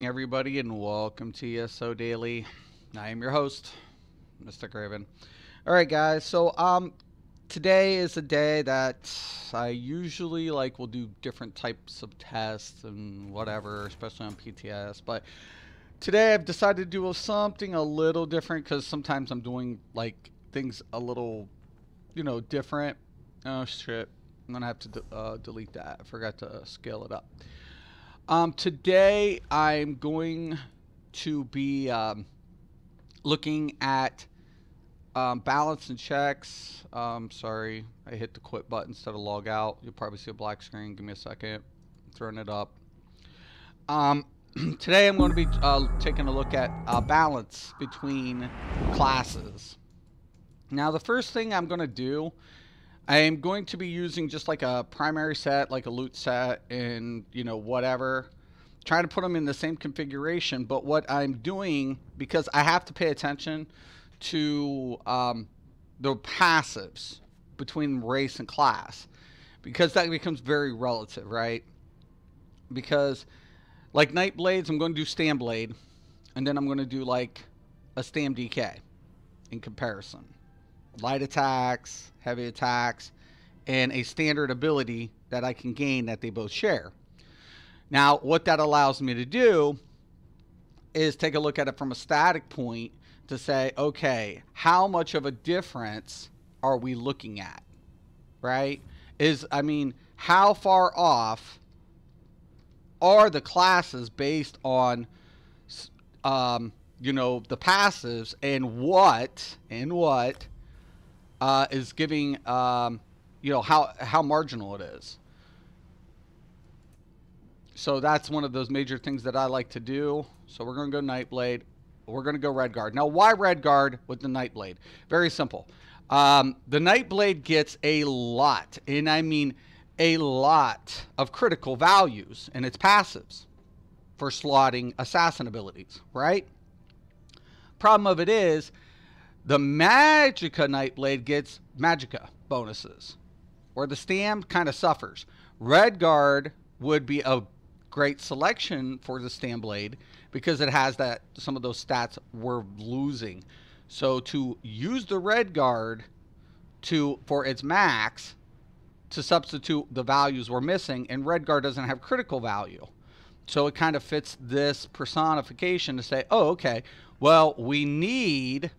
Everybody, and welcome to ESO Daily. I am your host, Mr. Craven. All right, guys. Today is a day that I usually will do different types of tests and whatever, especially on PTS. But today I've decided to do something a little different because sometimes I'm doing things a little, different. Oh shit! I'm gonna have to delete that. I forgot to scale it up. Today I'm going to be looking at balance and checks. Sorry, I hit the quit button instead of log out. You'll probably see a black screen. Give me a second. I'm throwing it up. Um, Today I'm going to be taking a look at balance between classes. Now, the first thing I'm going to do, I am going to be using just like a primary set, like a loot set, and whatever. Trying to put them in the same configuration, but what I'm doing, because I have to pay attention to the passives between race and class, because that becomes very relative, right? Because like Nightblades, I'm going to do Stam Blade, and then I'm going to do like a Stam DK in comparison. Light attacks, heavy attacks, and a standard ability that I can gain that they both share. Now, what that allows me to do is take a look at it from a static point to say, okay, how much of a difference are we looking at, right? How far off are the classes based on, the passives, and what is giving, how marginal it is. So that's one of those major things that I like to do. So we're going to go Nightblade. We're going to go Redguard. Now, why Redguard with the Nightblade? Very simple. The Nightblade gets a lot, and I mean a lot, of critical values in its passives for slotting assassin abilities, right? Problem of it is, the Magicka Nightblade gets Magicka bonuses, where the Stam kind of suffers. Redguard would be a great selection for the Stam Blade because it has some of those stats we're losing. So to use the Redguard for its max to substitute the values we're missing, and Redguard doesn't have critical value. So it kind of fits this personification to say, oh, okay, well, we need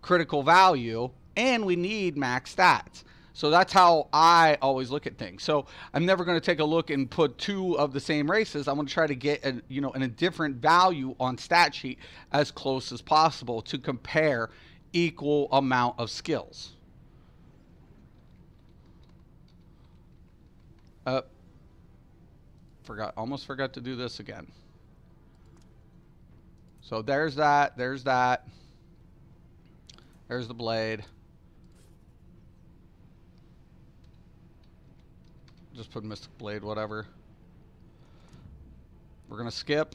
critical value and we need max stats. So that's how I always look at things. So I'm never going to take a look and put two of the same races. I'm going to try to get a different value on stat sheet as close as possible to compare equal amount of skills. Almost forgot to do this again. So there's that. There's the blade. Just put Mystic Blade, whatever. We're going to skip.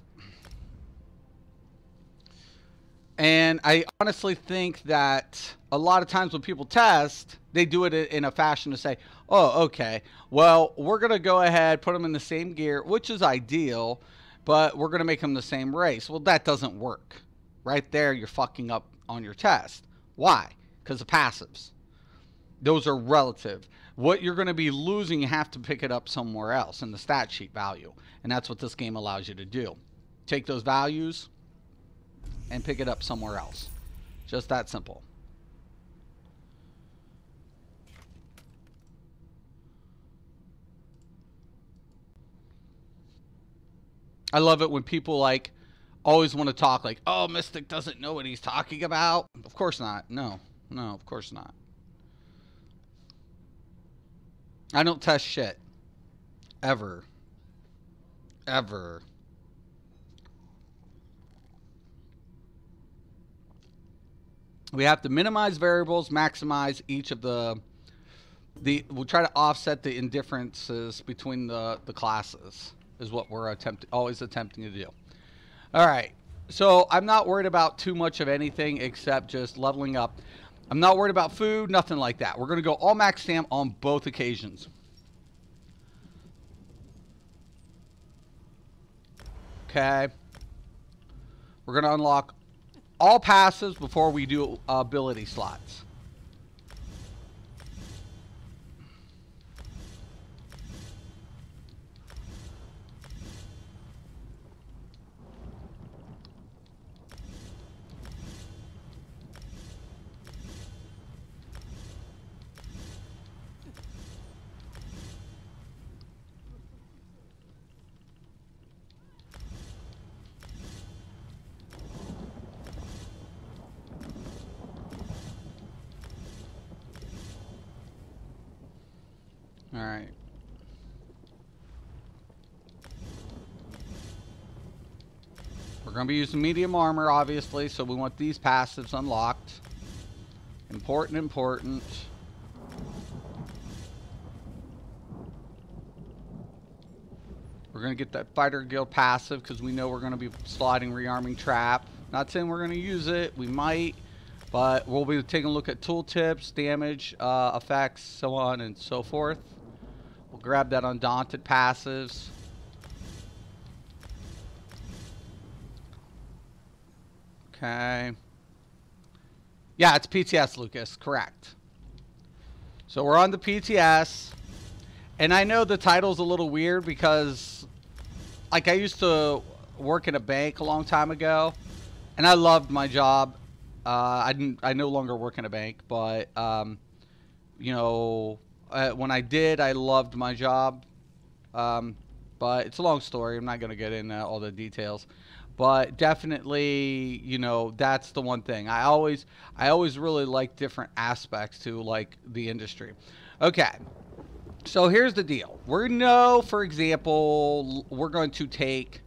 And I honestly think that a lot of times when people test, they do it in a fashion to say, oh, okay, well, we're going to go ahead, put them in the same gear, which is ideal, but we're going to make them the same race. Well, that doesn't work. Right there, you're fucking up on your test. Why? Because of passives. Those are relative. What you're going to be losing, you have to pick it up somewhere else in the stat sheet value. And that's what this game allows you to do. Take those values and pick it up somewhere else. Just that simple. I love it when people always want to talk oh, Mystic doesn't know what he's talking about. Of course not. No, of course not. I don't test shit. Ever. Ever. We have to minimize variables, maximize each of we'll try to offset the indifferences between the classes is what we're always attempting to do. All right. So I'm not worried about too much of anything except just leveling up. I'm not worried about food, nothing like that. We're going to go all max stam on both occasions. Okay. We're going to unlock all passives before we do ability slots. Alright. We're going to be using medium armor, obviously, so we want these passives unlocked. Important, important. We're going to get that Fighter Guild passive because we know we're going to be slotting Rearming Trap. Not saying we're going to use it. We might. But we'll be taking a look at tooltips, damage, effects, so on and so forth. We'll grab that Undaunted passives. Okay. Yeah, it's PTS, Lucas. Correct. So we're on the PTS. And I know the title's a little weird because, like, I used to work in a bank a long time ago. And I loved my job. I no longer work in a bank, but you know, when I did, I loved my job. But it's a long story. I'm not going to get into all the details, but definitely, you know, that's the one thing. I always really like different aspects to like the industry. Okay. So here's the deal. We know, for example, we're going to take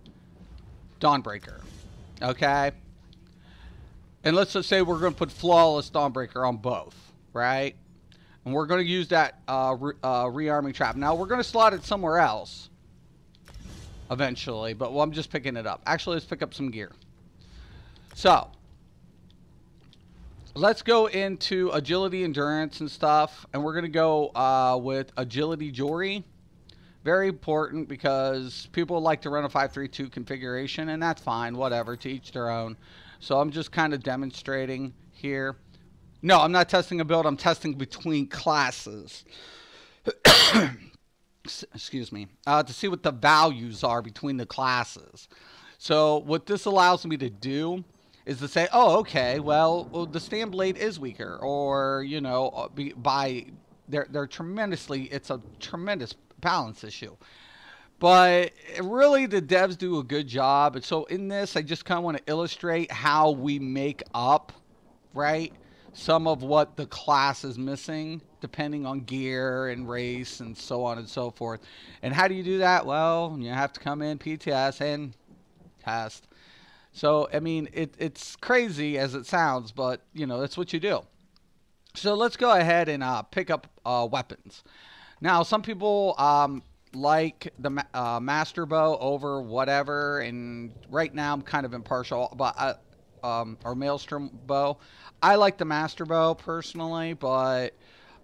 Dawnbreaker. Okay. And let's just say we're going to put Flawless Dawnbreaker on both, right? And we're going to use that Rearming Trap. Now, we're going to slot it somewhere else eventually, but I'm just picking it up. Actually, let's pick up some gear. So, let's go into Agility, Endurance, and stuff. And we're going to go with Agility Jory. Very important because people like to run a 5-3-2 configuration, and that's fine, whatever, to each their own. So I'm just kind of demonstrating here. No, I'm not testing a build. I'm testing between classes. Excuse me. To see what the values are between the classes. So what this allows me to do is to say, oh, okay, well the Stand Blade is weaker. Or, you know, they're tremendously, it's a tremendous balance issue. But really, the devs do a good job. And so in this, I just kind of want to illustrate how we make up, right, some of what the class is missing, depending on gear and race and so on and so forth. And how do you do that? Well, you have to come in, PTS, and test. So, I mean, it's crazy as it sounds, but, you know, that's what you do. So let's go ahead and pick up weapons. Now, some people like the Master Bow over whatever, and right now I'm kind of impartial, but or Maelstrom Bow. I like the Master Bow personally, but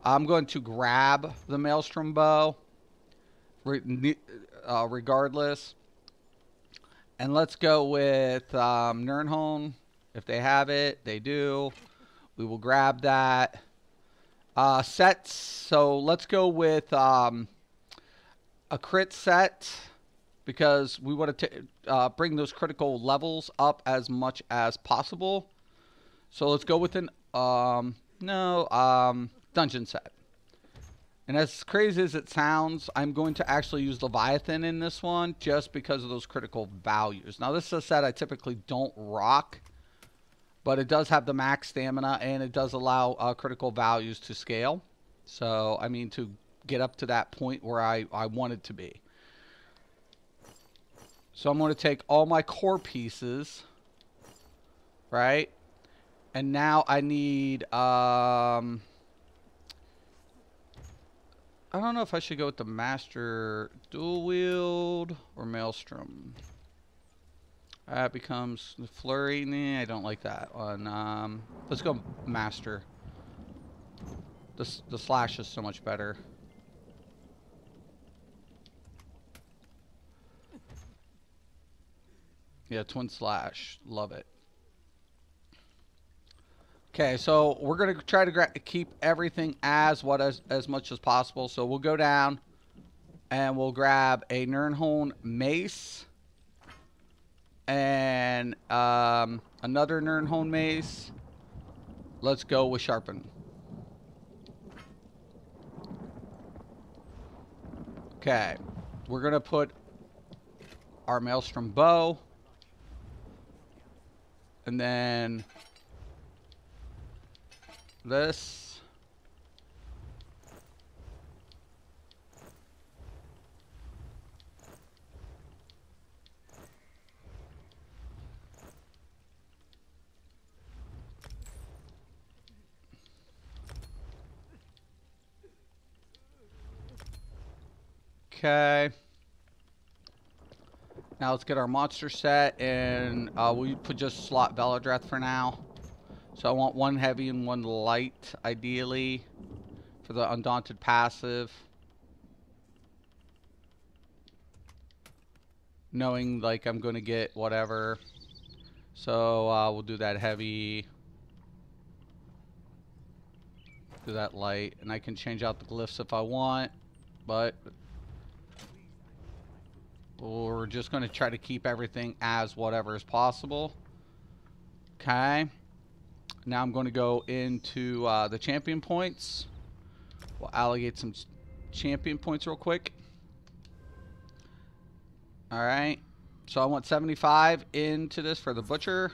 I'm going to grab the Maelstrom Bow regardless. And let's go with Nirnholm. If they have it, they do. We will grab that. Sets. So let's go with a crit set because we want to bring those critical levels up as much as possible. So let's go with an dungeon set. And as crazy as it sounds, I'm going to actually use Leviathan in this one just because of those critical values. Now this is a set I typically don't rock, but it does have the max stamina and it does allow critical values to scale. So, I mean, to get up to that point where I want it to be. So I'm going to take all my core pieces, right? And now I need, I don't know if I should go with the Master Dual Wield or Maelstrom. That becomes the Flurry. Nah, I don't like that one. Let's go Master. The slash is so much better. Yeah, twin slash. Love it. Okay, so we're gonna try to keep everything as much as possible. So we'll go down and we'll grab a Nirnholm mace and another Nirnholm mace. Let's go with sharpen. Okay, we're gonna put our maelstrom bow, and then this. Okay. Now let's get our monster set, and we put just slot Veladreth for now. So I want one heavy and one light, ideally, for the Undaunted passive. Knowing, like, I'm going to get whatever. So we'll do that heavy. Do that light. And I can change out the glyphs if I want. But we're just going to try to keep everything as whatever is possible. Okay. Now I'm going to go into the champion points. We'll allocate some champion points real quick. Alright. So I want 75 into this for the butcher.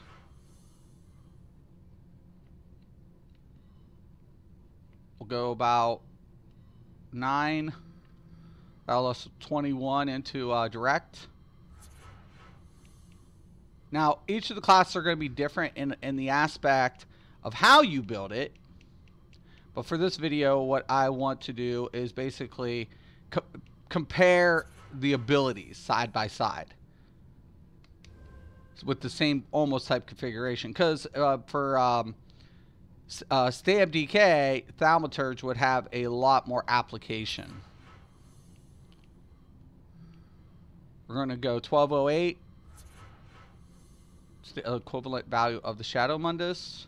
We'll go about 9. That'll us 21 into direct. Now, each of the classes are going to be different in the aspect of how you build it. But for this video, what I want to do is basically compare the abilities side by side with the same almost type configuration. Because for Stab DK, Thaumaturge would have a lot more application. We're going to go 1208. It's the equivalent value of the Shadow Mundus.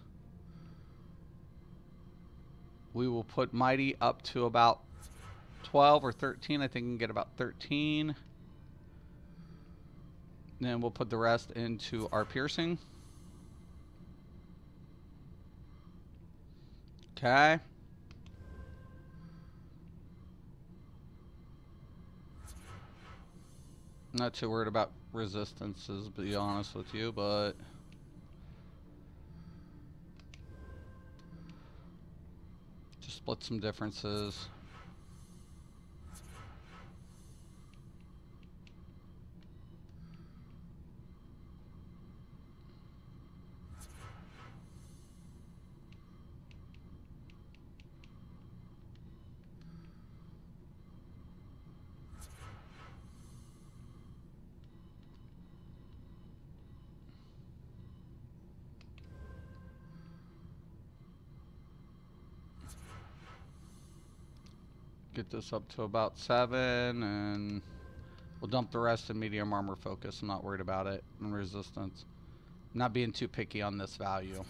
We will put Mighty up to about 12 or 13. I think we can get about 13. Then we'll put the rest into our piercing. Okay. Not too worried about resistances, to be honest with you, but just split some differences. Get this up to about 7, and we'll dump the rest in medium armor focus. I'm not worried about it. And resistance. I'm not being too picky on this value.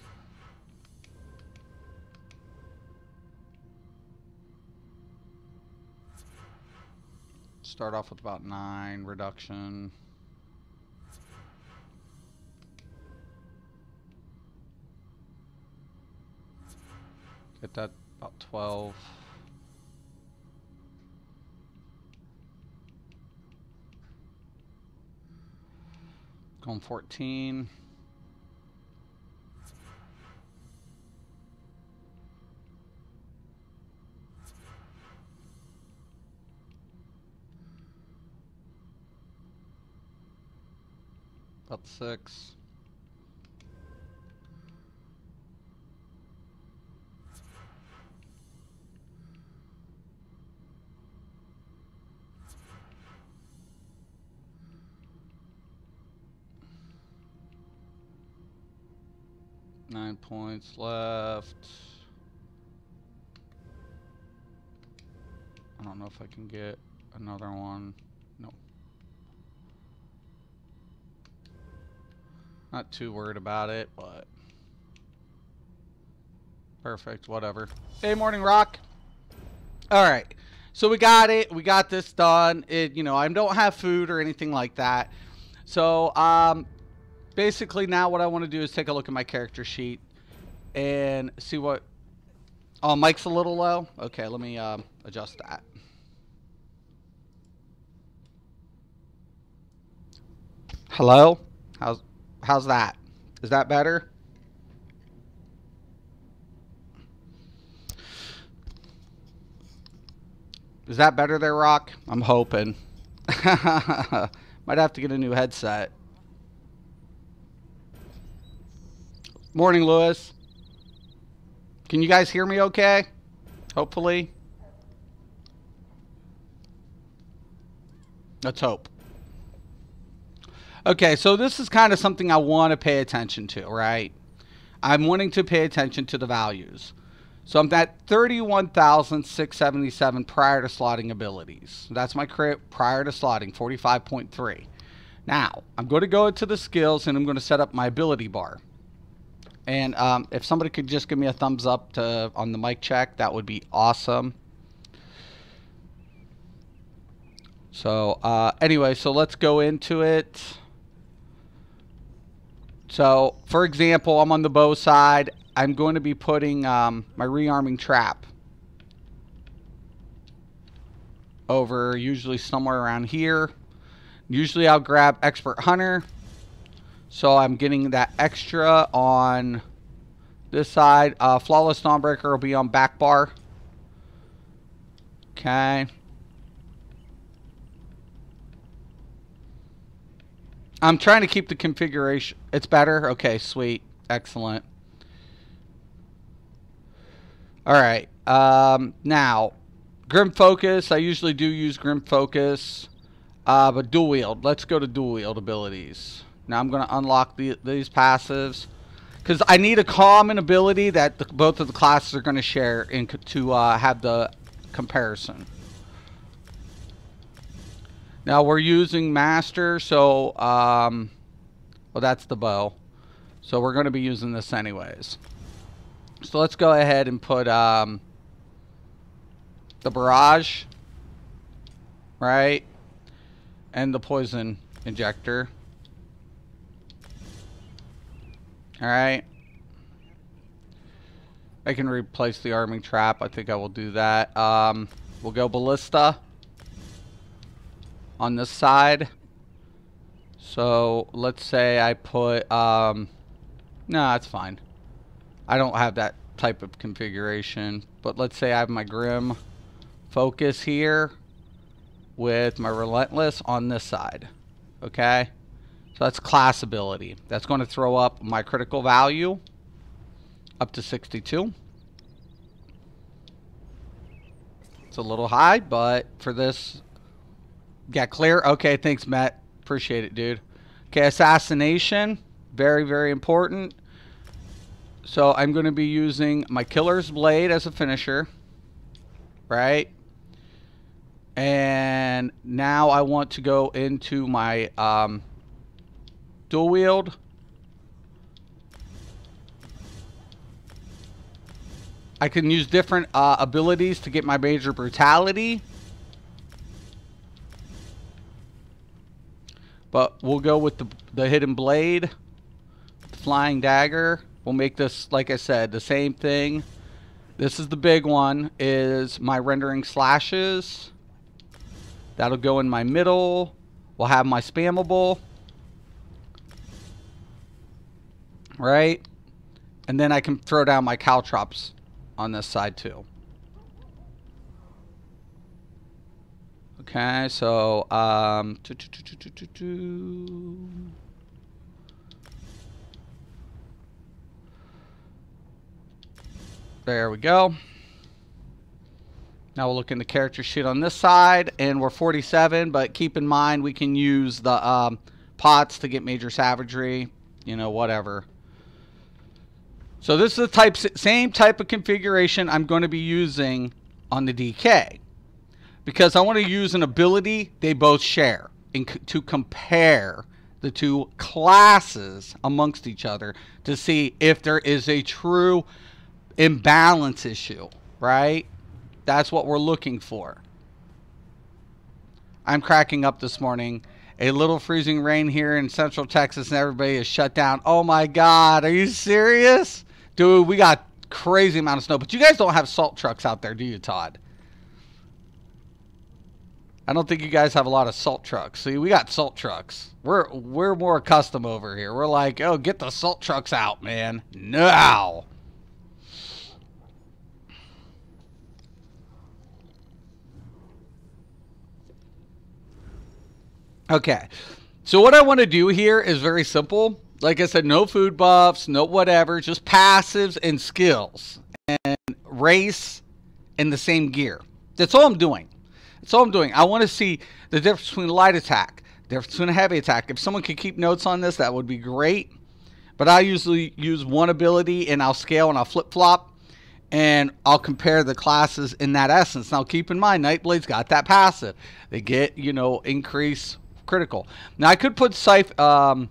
Start off with about 9 reduction. Get that about 12. Going 14. About 6. Nine points left. I don't know if I can get another one. No. Not too worried about it, but perfect, whatever. Hey, Morning Rock. All right, so we got it. We got this done. You know, I don't have food or anything like that. So, basically now what I want to do is take a look at my character sheet and see what... Oh, mic's a little low. Okay, let me adjust that. Hello? How's that? Is that better? Is that better there, Rock? I'm hoping. Might have to get a new headset. Morning, Lewis. Can you guys hear me okay? Hopefully. Let's hope. Okay, so this is kind of something I want to pay attention to, right? I'm wanting to pay attention to the values. So I'm at 31,677 prior to slotting abilities. That's my crit prior to slotting, 45.3. Now, I'm going to go into the skills and I'm going to set up my ability bar. And if somebody could just give me a thumbs up on the mic check, that would be awesome. So anyway, so let's go into it. So, for example, I'm on the bow side. I'm going to be putting my rearming trap over usually somewhere around here. Usually I'll grab Expert Hunter. So I'm getting that extra on this side. Flawless Dawnbreaker will be on back bar. Okay. I'm trying to keep the configuration. It's better? Okay, sweet. Excellent. Alright. Now, Grim Focus. I usually do use Grim Focus. But dual wield. Let's go to dual wield abilities. Now I'm going to unlock these passives. Because I need a common ability that both of the classes are going to share to have the comparison. Now we're using Master, so, well, that's the bow. So we're going to be using this anyways. So let's go ahead and put the Barrage, right? And the Poison Injector. Alright. I can replace the arming trap. I think I will do that. We'll go Ballista on this side. So let's say I put no, that's fine. I don't have that type of configuration, but let's say I have my Grim Focus here with my Relentless on this side. Okay, so that's class ability. That's going to throw up my critical value up to 62. It's a little high, but for this, got clear. Okay, thanks, Matt. Appreciate it, dude. Okay, Assassination, very, very important. So I'm going to be using my Killer's Blade as a finisher, right? And now I want to go into my dual wield. I can use different abilities to get my major brutality. But we'll go with the hidden blade, flying dagger. We'll make this, like I said, the same thing. This is the big one, is my rendering slashes. That'll go in my middle. We'll have my spammable. Right? And then I can throw down my caltrops on this side too. Okay, so there we go. Now we'll look in the character sheet on this side, and we're 47, but keep in mind we can use the pots to get major savagery, you know, whatever. So this is the same type of configuration I'm going to be using on the DK, because I want to use an ability they both share to compare the two classes amongst each other to see if there is a true imbalance issue, right? That's what we're looking for. I'm cracking up this morning. A little freezing rain here in Central Texas and everybody is shut down. Oh my God, are you serious? Dude, we got crazy amount of snow, but you guys don't have salt trucks out there, do you, Todd? I don't think you guys have a lot of salt trucks. See, we got salt trucks. We're more accustomed over here. We're like, oh, get the salt trucks out, man. Now. Okay. So what I want to do here is very simple. Like I said, no food buffs, no whatever, just passives and skills. And race in the same gear. That's all I'm doing. That's all I'm doing. I want to see the difference between light attack, the difference between a heavy attack. If someone could keep notes on this, that would be great. But I usually use one ability and I'll scale and I'll flip-flop. And I'll compare the classes in that essence. Now keep in mind, Nightblade's got that passive. They get, you know, increase critical. Now I could put siphoning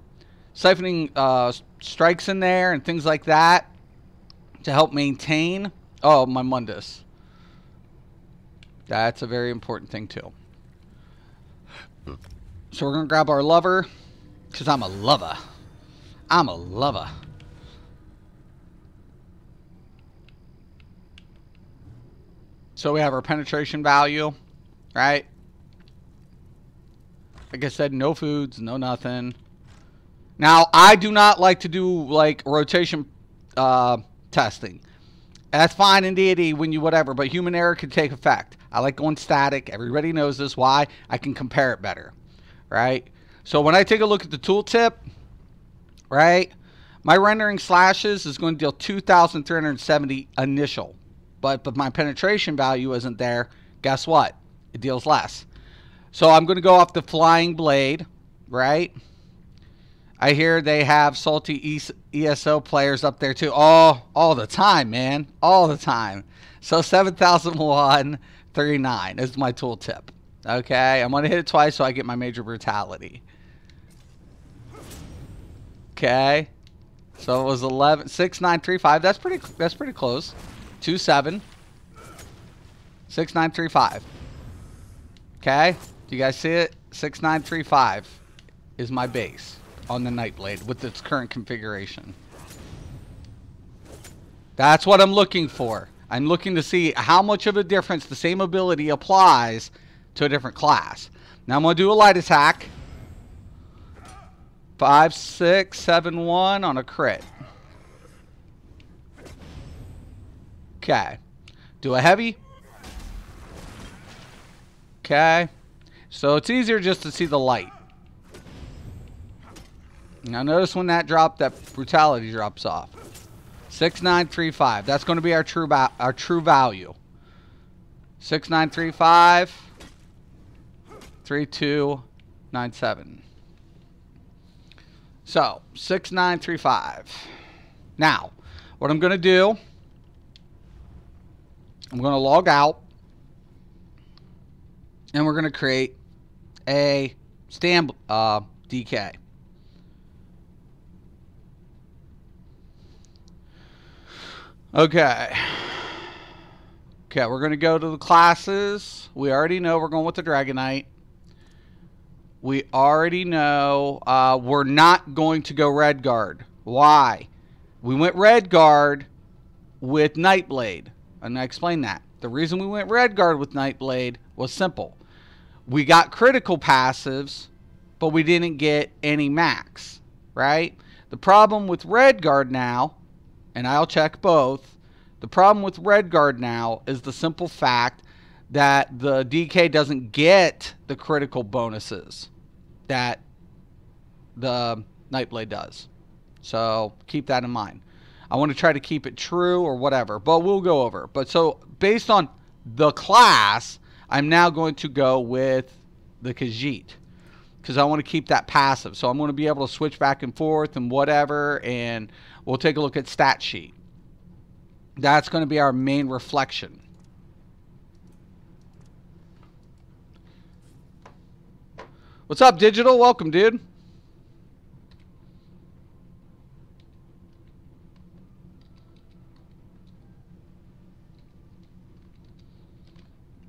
strikes in there and things like that to help maintain. Oh, my Mundus. That's a very important thing too. So we're going to grab our lover, because I'm a lover. I'm a lover. So we have our penetration value, right? Like I said, no foods, no nothing. Now, I do not like to do, like, rotation testing. That's fine in deity when you whatever, but human error can take effect. I like going static. Everybody knows this. Why? I can compare it better, right? So when I take a look at the tooltip, right, my rendering slashes is going to deal 2,370 initial. But my penetration value isn't there. Guess what? It deals less. So I'm going to go off the flying blade, right? I hear they have salty ESO players up there too. All the time, man. All the time. So 7,001.39 is my tooltip. Okay, I'm going to hit it twice so I get my major brutality. Okay. So it was 6,935. That's pretty close. 2,7. 6,935. Okay? Do you guys see it? 6,935 is my base on the Nightblade with its current configuration. That's what I'm looking for. I'm looking to see how much of a difference the same ability applies to a different class. Now I'm going to do a light attack. 5, 6, 7, 1 on a crit. Okay. Do a heavy. Okay. So it's easier just to see the light. Now notice when that brutality drops off. 6,935. That's going to be our true value. 6,935. 3,297. So 6,935. Now, what I'm going to do, I'm going to log out, and we're going to create a stand DK. Okay. Okay, we're going to go to the classes. We already know we're going with the Dragonknight. We already know we're not going to go Red Guard. Why? We went Red Guard with Nightblade. And I explained that. The reason we went Red Guard with Nightblade was simple. We got critical passives, but we didn't get any max, right? The problem with Red Guard now, and I'll check both, the problem with Red Guard now is the simple fact that the DK doesn't get the critical bonuses that the Nightblade does. So keep that in mind. I want to try to keep it true or whatever, but we'll go over. But so based on the class, I'm now going to go with the Khajiit because I want to keep that passive. So I'm going to be able to switch back and forth and whatever, and we'll take a look at stat sheet. That's going to be our main reflection. What's up, Digital? Welcome, dude.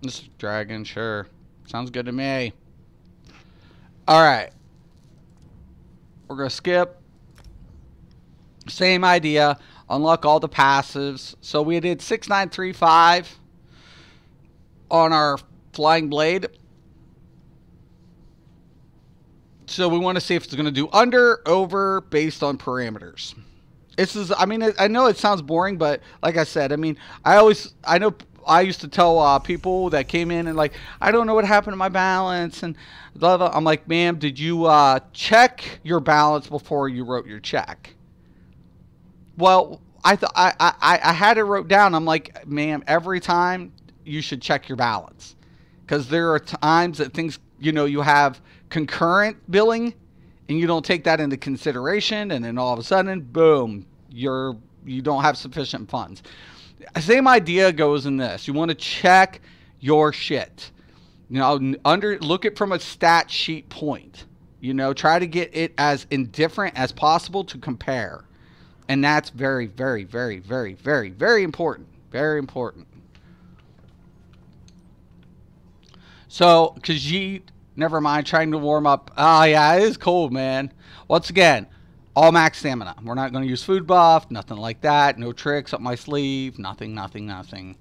This dragon, sure. Sounds good to me. Alright. We're going to skip. Same idea. Unlock all the passives. So we did 6935 on our flying blade. So we want to see if it's going to do under, over, based on parameters. This is, I mean, I know it sounds boring, but like I said, I mean, I know I used to tell people that came in and like, I don't know what happened to my balance and blah, blah. I'm like, ma'am, did you check your balance before you wrote your check? Well, I had it wrote down. I'm like, ma'am, every time you should check your balance, because there are times that things, you know, you have concurrent billing and you don't take that into consideration, and then all of a sudden, boom, you don't have sufficient funds. Same idea goes in this. You want to check your shit. You know, look at from a stat sheet point. You know, try to get it as indifferent as possible to compare. And that's very, very, very, very, very, very important. Very important. So, Khajiit, never mind, trying to warm up. Oh, yeah, it is cold, man. Once again, all max stamina. We're not going to use food buff, nothing like that. No tricks up my sleeve. Nothing, nothing, nothing.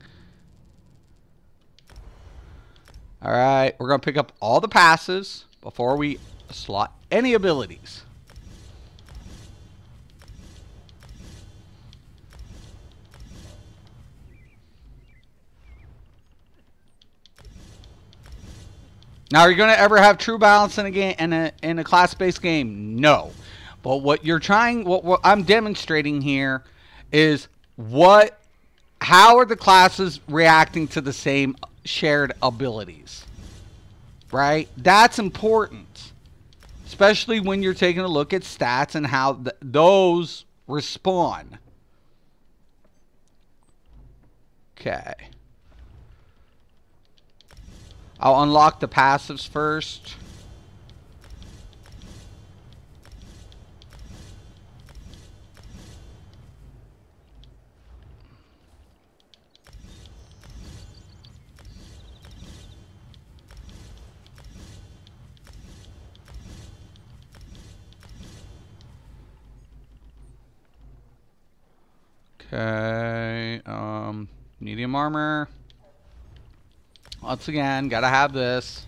All right, we're going to pick up all the passives before we slot any abilities. Now, are you going to ever have true balance in a game, in a class-based game? No. But what you're trying, what I'm demonstrating here is how are the classes reacting to the same shared abilities, right? That's important, especially when you're taking a look at stats and how those respond. Okay. I'll unlock the passives first. Okay, medium armor. Once again, gotta have this.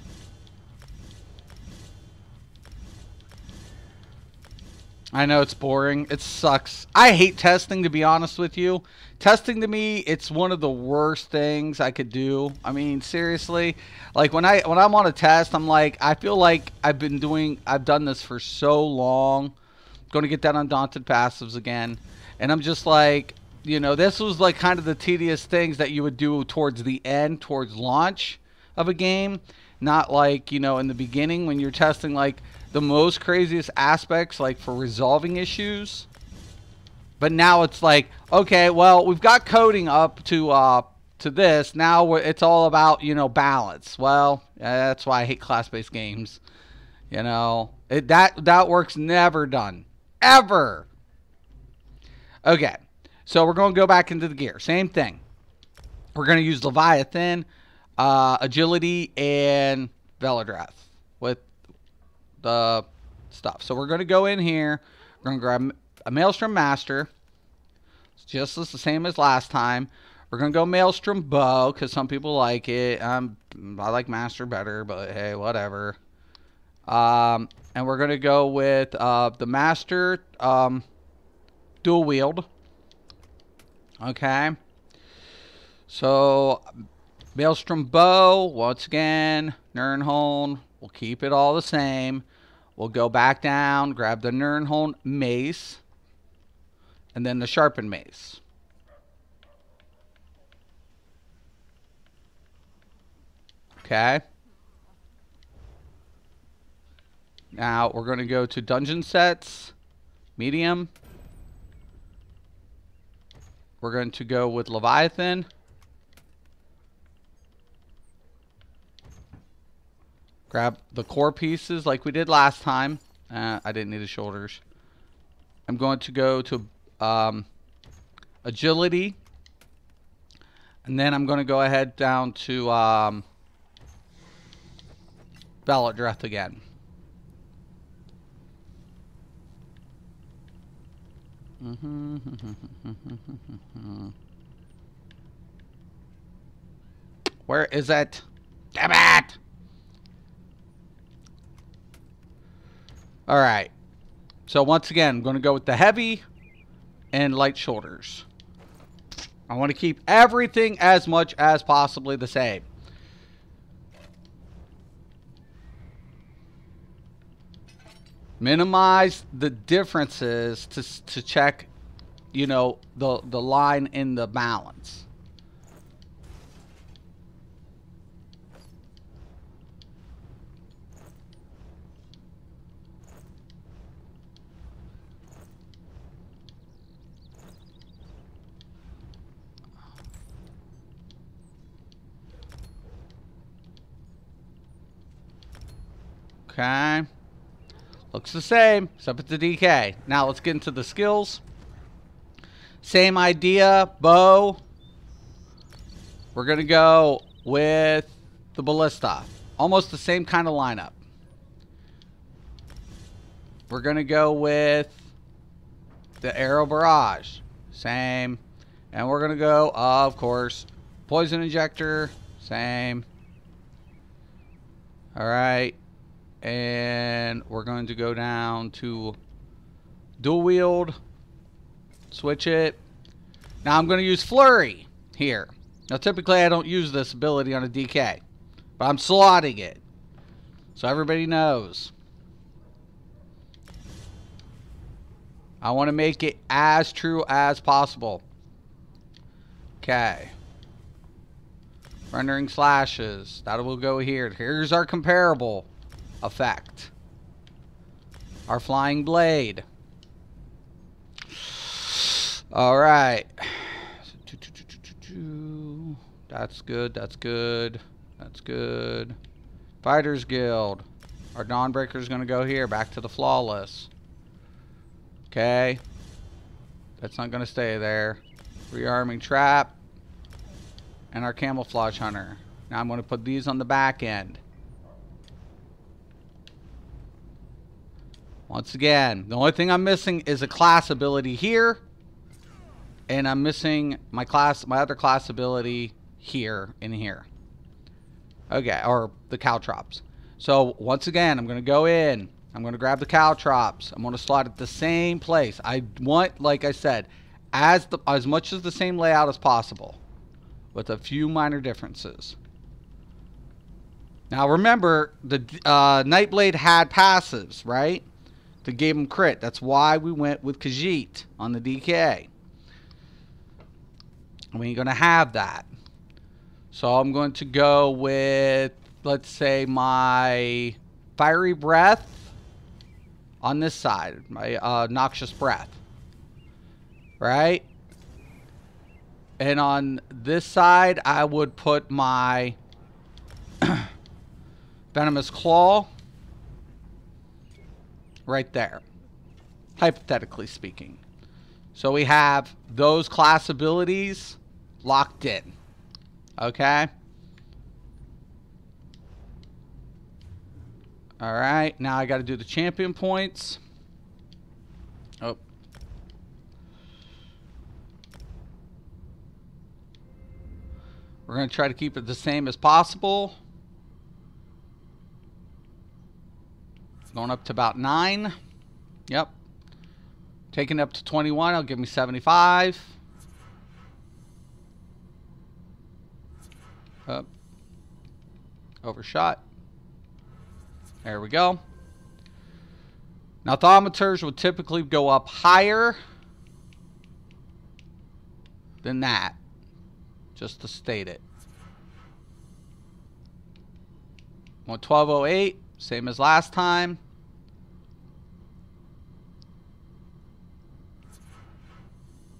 I know it's boring. It sucks. I hate testing, to be honest with you. Testing to me, it's one of the worst things I could do. I mean, seriously, like when I'm on a test, I'm like, I feel like I've done this for so long. Going to get that undaunted passives again, and I'm just like, you know, this was like kind of the tedious things that you would do towards the end, towards launch of a game. Not like, you know, in the beginning when you're testing like the most craziest aspects, like for resolving issues. But now it's like, okay, well, we've got coding up to this. Now it's all about, you know, balance. Well, that's why I hate class-based games. You know, that work's never done. Ever. Okay. So we're going to go back into the gear. Same thing. We're going to use Leviathan, Agility, and Veladrath with the stuff. So we're going to go in here. We're going to grab a Maelstrom Master. It's just the same as last time. We're going to go Maelstrom Bow because some people like it. I like Master better, but hey, whatever. And we're going to go with the Master Dual Wield. Okay, so Maelstrom Bow, once again, Nirnholm, we'll keep it all the same. We'll go back down, grab the Nirnholm Mace, and then the Sharpened Mace. Okay. Now we're going to go to Dungeon Sets, Medium. We're going to go with Leviathan. Grab the core pieces like we did last time. I didn't need the shoulders. I'm going to go to Agility. And then I'm going to go ahead down to ballot drift again. Where is it? Damn it! Alright. So once again, I'm going to go with the heavy and light shoulders. I want to keep everything as much as possibly the same. Minimize the differences to check, you know, the line in the balance. Okay. Looks the same, except it's the DK. Now let's get into the skills. Same idea, bow. We're going to go with the ballista. Almost the same kind of lineup. We're going to go with the arrow barrage. Same. And we're going to go, of course, poison injector. Same. Alright. And we're going to go down to dual wield. Switch it. Now I'm going to use flurry here. Now typically I don't use this ability on a DK, but I'm slotting it so everybody knows. I want to make it as true as possible. Okay. Rendering slashes. That will go here. Here's our comparable effect. Our flying blade. Alright. That's good. That's good. That's good. Fighters Guild. Our Dawnbreaker is going to go here. Back to the flawless. Okay. That's not going to stay there. Rearming trap. And our camouflage hunter. Now I'm going to put these on the back end. Once again, the only thing I'm missing is a class ability here. And I'm missing my other class ability here and here. Okay, or the caltrops. So once again, I'm going to go in. I'm going to grab the caltrops. I'm going to slot it the same place. I want, like I said, as much as the same layout as possible, with a few minor differences. Now remember, the Nightblade had passives, right? That gave him crit. That's why we went with Khajiit on the DK. We ain't going to have that. So I'm going to go with, let's say, my Fiery Breath on this side. My Noxious Breath. Right? And on this side, I would put my Venomous Claw right there, hypothetically speaking. So we have those class abilities locked in. Okay? Alright, now I got to do the champion points. Oh. We're going to try to keep it the same as possible. Going up to about 9. Yep. Taking it up to 21. It'll give me 75. Up. Overshot. There we go. Now, thermometers would typically go up higher than that. Just to state it. 1208. Same as last time.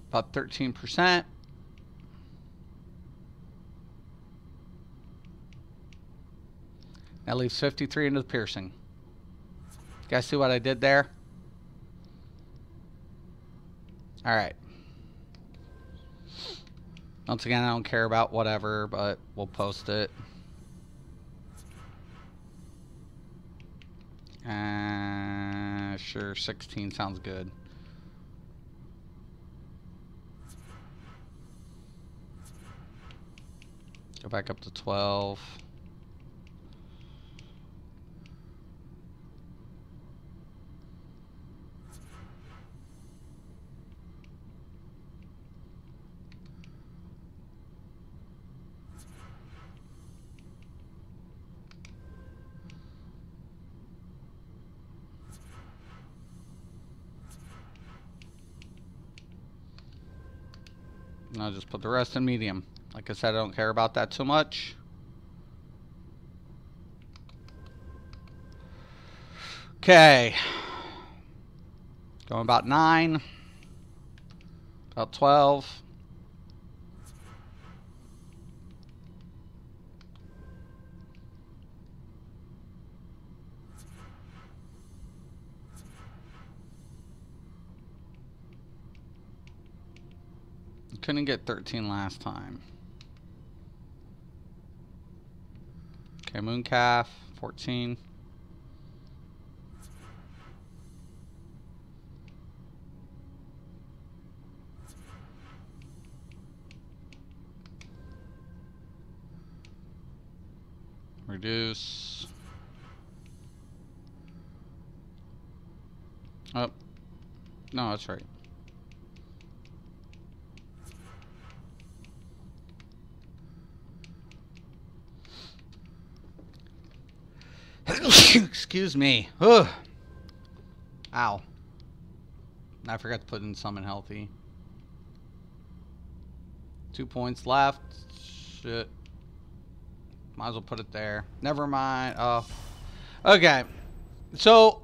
About 13%. That leaves 53 into the piercing. You guys see what I did there? Alright. Once again, I don't care about whatever, but we'll post it. Sure, 16 sounds good. Go back up to 12. And I'll just put the rest in medium. Like I said, I don't care about that too much. Okay. Going about 9. About 12. Couldn't get 13 last time. Okay, Mooncalf, 14. Reduce. Oh. No, that's right. Excuse me. Ugh. Ow. I forgot to put in summon healthy. 2 points left. Shit. Might as well put it there. Never mind. Oh. Okay. So,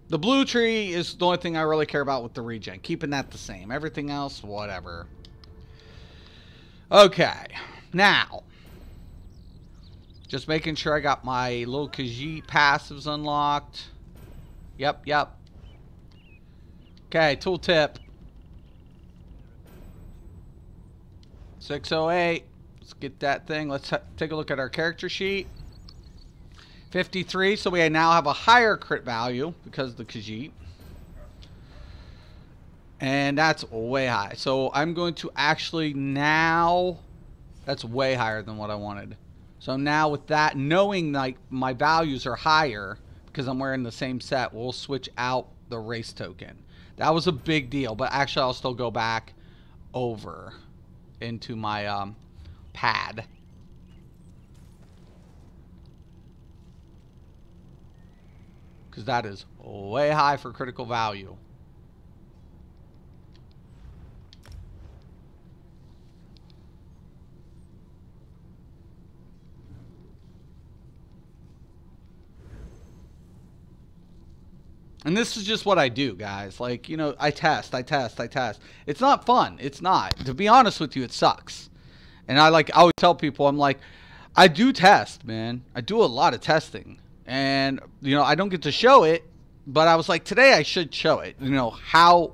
the blue tree is the only thing I really care about with the regen. Keeping that the same. Everything else, whatever. Okay. Now. Just making sure I got my little Khajiit passives unlocked. Yep. Okay, tooltip. 608. Let's get that thing. Let's take a look at our character sheet. 53, so we now have a higher crit value because of the Khajiit. And that's way high. So I'm going to actually now... That's way higher than what I wanted. So now with that, knowing like my values are higher because I'm wearing the same set, we'll switch out the race token. That was a big deal, but actually I'll still go back over into my pad. Because that is way high for critical value. And this is just what I do, guys. Like, you know, I test. It's not fun. It's not. To be honest with you, it sucks. And I always tell people, I'm like, I do test, man. I do a lot of testing. And, you know, I don't get to show it, but I was like, today I should show it. You know, how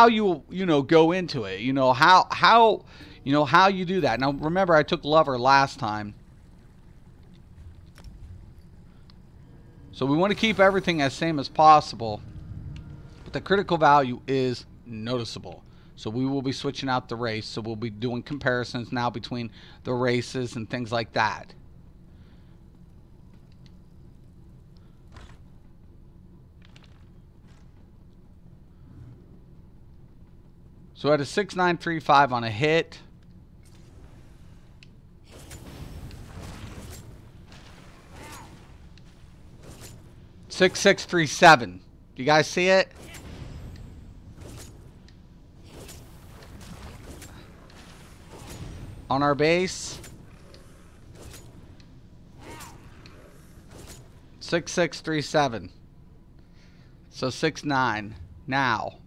you know, go into it. You know, how you do that. Now, remember, I took Lover last time. So we want to keep everything as same as possible, but the critical value is noticeable. So we will be switching out the race. So we'll be doing comparisons now between the races and things like that. So at a 6935 on a hit. $6637. You guys see it? On our base. 6637. So 69. Now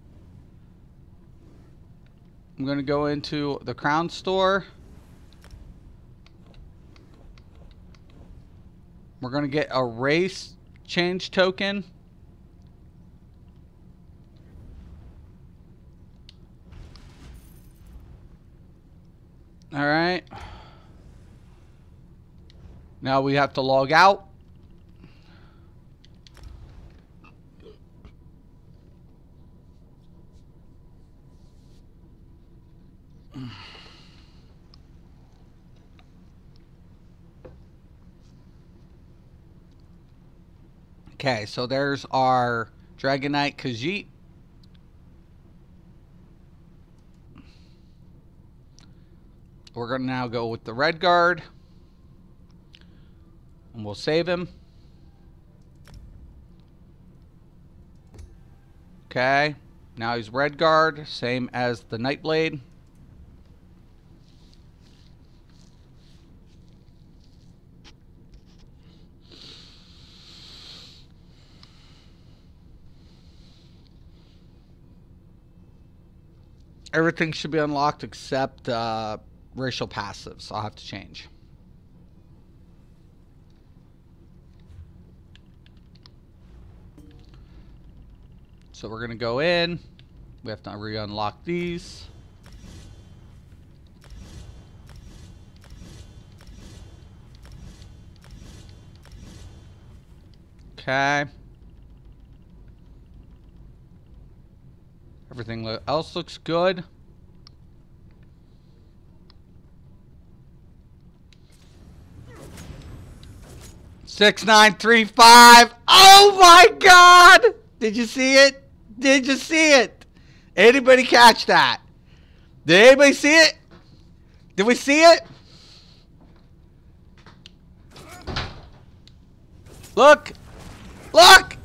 I'm going to go into the crown store. We're going to get a race change token. All right. Now we have to log out. Okay, so there's our Dragonknight Khajiit. We're going to now go with the red guard. And we'll save him. Okay, now he's red guard, same as the Nightblade. Everything should be unlocked except racial passives. I'll have to change. So we're going to go in. We have to re-unlock these. Okay. Everything else looks good. $6,935. Oh my God! Did you see it? Did you see it? Anybody catch that? Did anybody see it? Did we see it? Look! Look!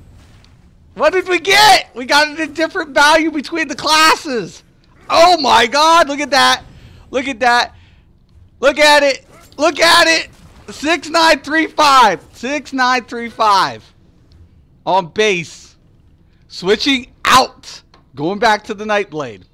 What did we get? We got a different value between the classes. Oh my God! Look at that! Look at that! Look at it! Look at it! 6,935. 6,935 on base. Switching out. Going back to the Nightblade.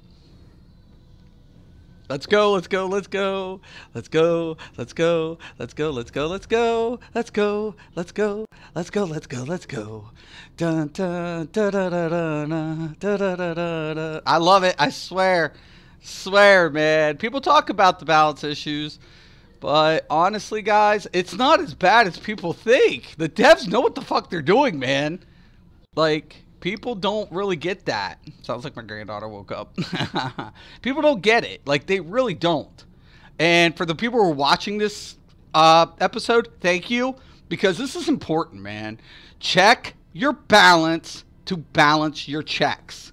Let's go, let's go, let's go. Let's go, let's go, let's go, let's go, let's go. Let's go, let's go, let's go, let's go, let's go. Dun dun da da da da da da da da da. I love it, I swear. Swear, man. People talk about the balance issues, but honestly, guys, it's not as bad as people think. The devs know what the fuck they're doing, man. Like, people don't really get that. Sounds like my granddaughter woke up. People don't get it. Like, they really don't. And for the people who are watching this episode, thank you. Because this is important, man. Check your balance to balance your checks.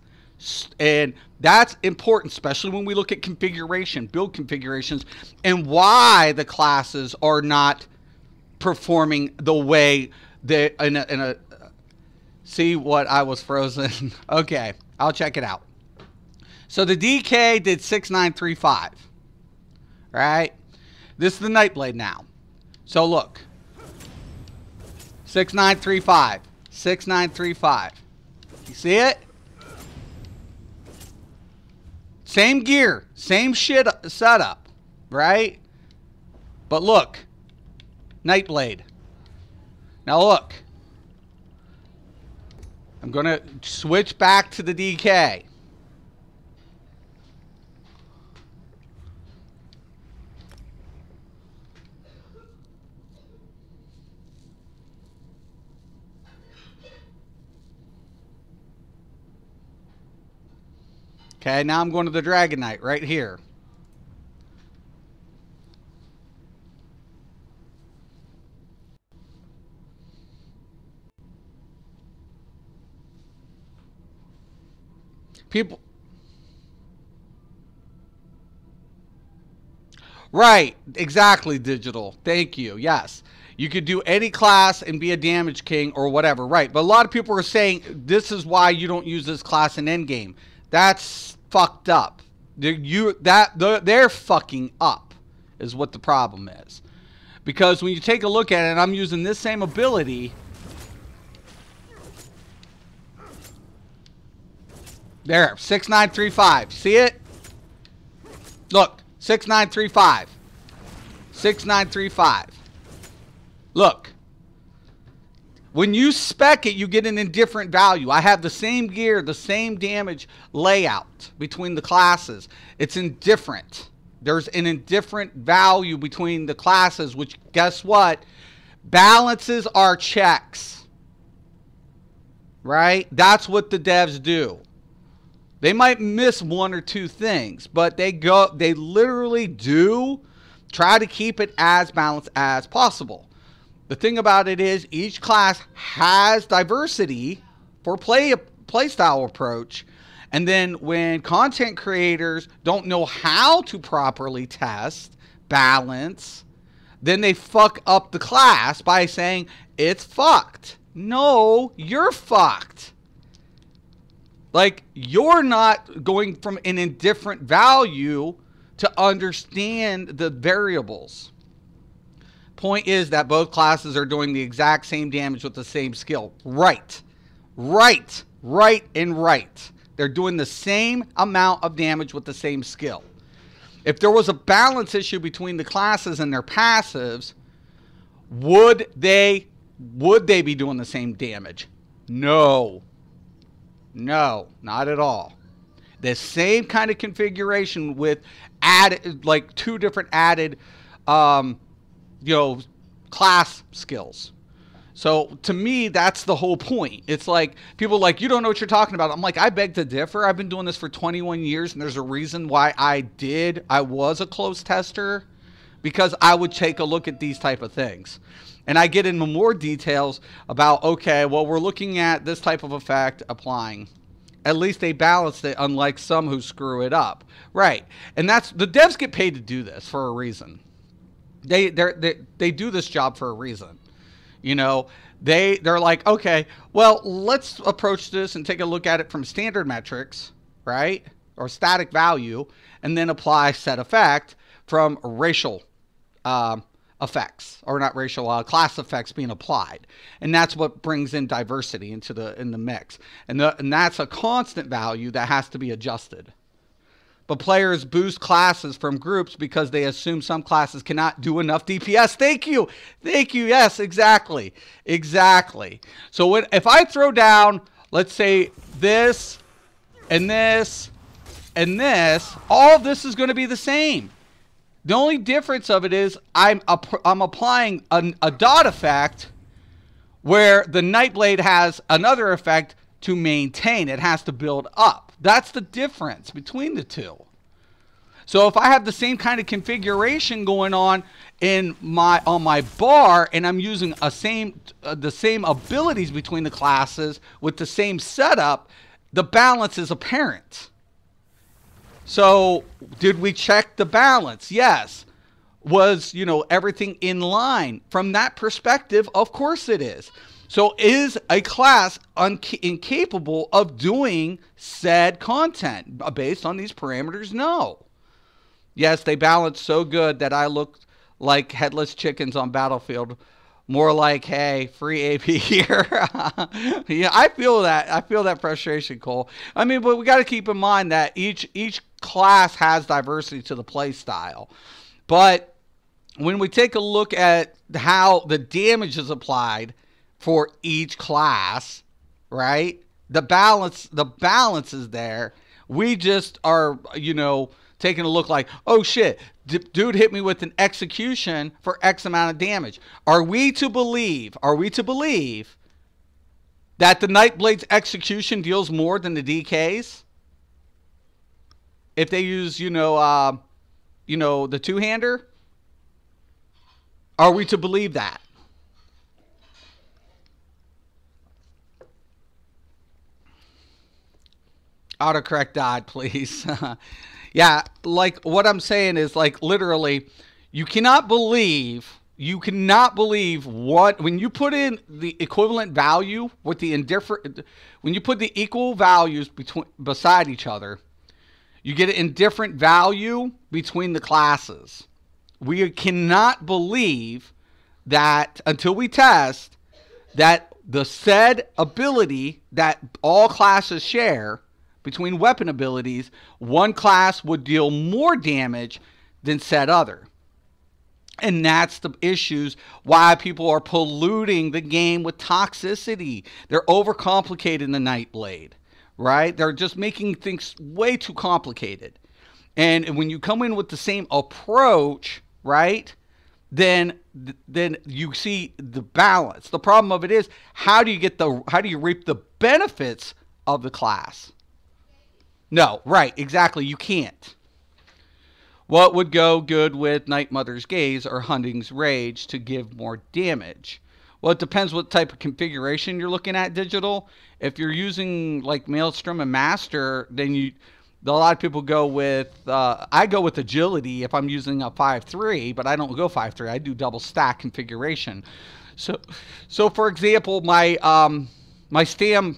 And that's important, especially when we look at configuration, build configurations, and why the classes are not performing the way they in a see what I was frozen. Okay, I'll check it out. So the DK did 6,935. Right? This is the Nightblade now. So look. 6,935. 6,935. You see it? Same gear, same shit setup, right? But look. Nightblade. Now look. I'm going to switch back to the DK. Okay, now I'm going to the Dragonknight right here. People. Right, exactly, Digital. Thank you. Yes. You could do any class and be a damage king or whatever. Right. But a lot of people are saying this is why you don't use this class in endgame. That's fucked up. They're fucking up is what the problem is. Because when you take a look at it, I'm using this same ability. There, 6,935. See it? Look, 6,935. 6,935. Look. When you spec it, you get an indifferent value. I have the same gear, the same damage layout between the classes. It's indifferent. There's an indifferent value between the classes, which, guess what? Balances our checks. Right? That's what the devs do. They might miss one or two things, but they literally do try to keep it as balanced as possible. The thing about it is each class has diversity for playstyle approach. And then when content creators don't know how to properly test, balance, then they fuck up the class by saying it's fucked. No, you're fucked. Like, you're not going from an indifferent value to understand the variables. Point is that both classes are doing the exact same damage with the same skill. Right. Right. Right and right. They're doing the same amount of damage with the same skill. If there was a balance issue between the classes and their passives, would they be doing the same damage? No. No, not at all. The same kind of configuration with added, like 2 different added, class skills. So to me, that's the whole point. It's like people are like, you don't know what you're talking about. I'm like, I beg to differ. I've been doing this for 21 years, and there's a reason why I was a close tester, because I would take a look at these type of things. And I get into more details about, okay, well, we're looking at this type of effect applying. At least they balanced it, unlike some who screw it up. Right. And that's, the devs get paid to do this for a reason. They do this job for a reason. You know, they're like, okay, well, let's approach this and take a look at it from standard metrics, right? Or static value, and then apply set effect from racial effects, or not racial, class effects being applied. And that's what brings in diversity into the mix. And that's a constant value that has to be adjusted. But players boost classes from groups because they assume some classes cannot do enough DPS. Thank you. Thank you. Yes, exactly. Exactly. So if I throw down, let's say, this and this and this, all of this is going to be the same. The only difference of it is I'm applying a dot effect where the Nightblade has another effect to maintain. It has to build up. That's the difference between the two. So if I have the same kind of configuration going on on my bar, and I'm using the same abilities between the classes with the same setup, the balance is apparent. So did we check the balance? Yes. Was, everything in line? From that perspective, of course it is. So is a class incapable of doing said content based on these parameters? No. Yes, they balance so good that I look like headless chickens on Battlefield. More like, hey, free AP here. Yeah, I feel that. I feel that frustration, Cole. I mean, but we got to keep in mind that each class has diversity to the play style. But when we take a look at how the damage is applied for each class, right? The balance is there. We just are, taking a look like, oh shit, dude hit me with an execution for X amount of damage. Are we to believe that the Nightblade's execution deals more than the DK's? If they use, the two-hander? Are we to believe that? Autocorrect died, please. Yeah, like what I'm saying is, like, literally, you cannot believe what, when you put in the equivalent value with the indifferent, when you put the equal values beside each other, you get an indifferent value between the classes. We cannot believe that until we test that the said ability that all classes share between weapon abilities, one class would deal more damage than said other. And that's the issues why people are polluting the game with toxicity. They're overcomplicating the Nightblade, right? They're just making things way too complicated. And when you come in with the same approach, right, then you see the balance. The problem of it is, how do you reap the benefits of the class? No, right, exactly. You can't. What would go good with Night Mother's Gaze or Hunting's Rage to give more damage? Well, it depends what type of configuration you're looking at digital. If you're using like Maelstrom and Master, then a lot of people go with, I go with agility if I'm using a 5.3, but I don't go 5.3. I do double stack configuration. So for example, my Stam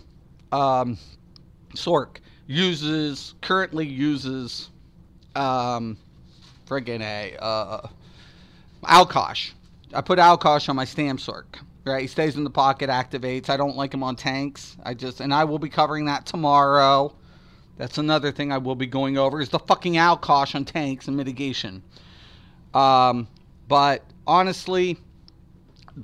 Sork currently uses friggin' Alkosh. I put Alkosh on my Stam Sork. Right, he stays in the pocket, activates. I don't like him on tanks. And I will be covering that tomorrow. That's another thing I will be going over is the fucking Alkosh on tanks and mitigation. But honestly,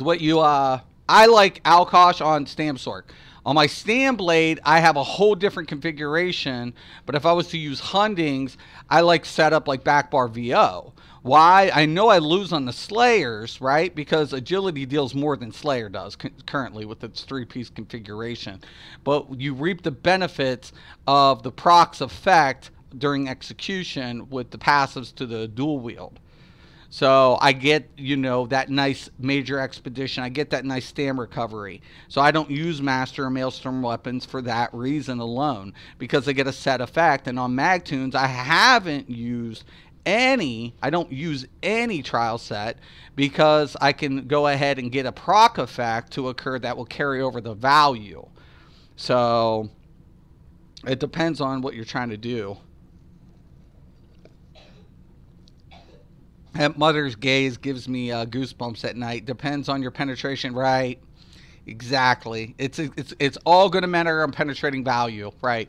I like Alkosh on Stam Sork. On my Stam Blade, I have a whole different configuration, but if I was to use Hundings, I like setup like backbar VO. Why? I know I lose on the Slayers, right? Because agility deals more than Slayer does currently with its 3-piece configuration. But you reap the benefits of the procs effect during execution with the passives to the dual wield. So I get, that nice major expedition. I get that nice Stam recovery. So I don't use Master or Maelstrom weapons for that reason alone, because they get a set effect. And on Magtunes, I don't use any trial set because I can go ahead and get a proc effect to occur that will carry over the value. So it depends on what you're trying to do. Mother's Gaze gives me goosebumps at night. Depends on your penetration, right? Exactly. It's all going to matter on penetrating value, right?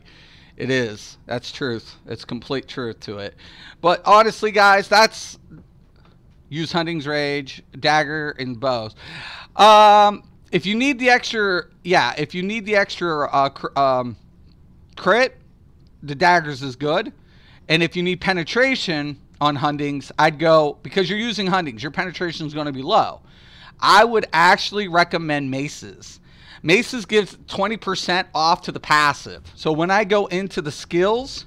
It is. That's truth. It's complete truth to it. But honestly, guys, that's use Hunting's Rage, dagger, and bows. If you need the extra, crit, the daggers is good. And if you need penetration on Huntings, I'd go, because you're using Huntings, your penetration is going to be low. I would actually recommend Maces. Maces gives 20% off to the passive. So when I go into the skills,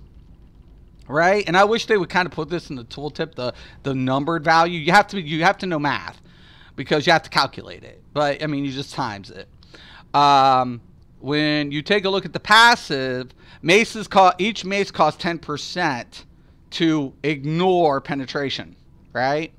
right, and I wish they would kind of put this in the tooltip, the numbered value. You have to know math because you have to calculate it. But I mean, you just times it. When you take a look at the passive, each mace costs 10% to ignore penetration, right?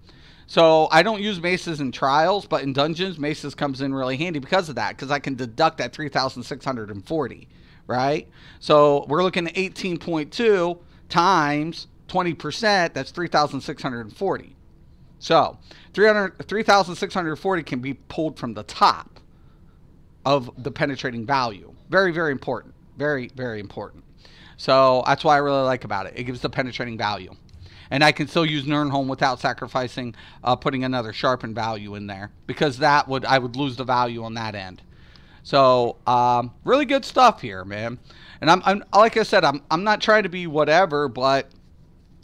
So I don't use maces in trials, but in dungeons, maces comes in really handy because of that, because I can deduct that 3,640, right? So we're looking at 18.2 times 20%, that's 3,640. So 3,640 can be pulled from the top of the penetrating value. Very, very important. Very, very important. So that's why I really like about it. It gives the penetrating value. And I can still use Nirnholm without sacrificing putting another sharpened value in there, because I would lose the value on that end. So really good stuff here, man. And I'm like I said, I'm not trying to be whatever, but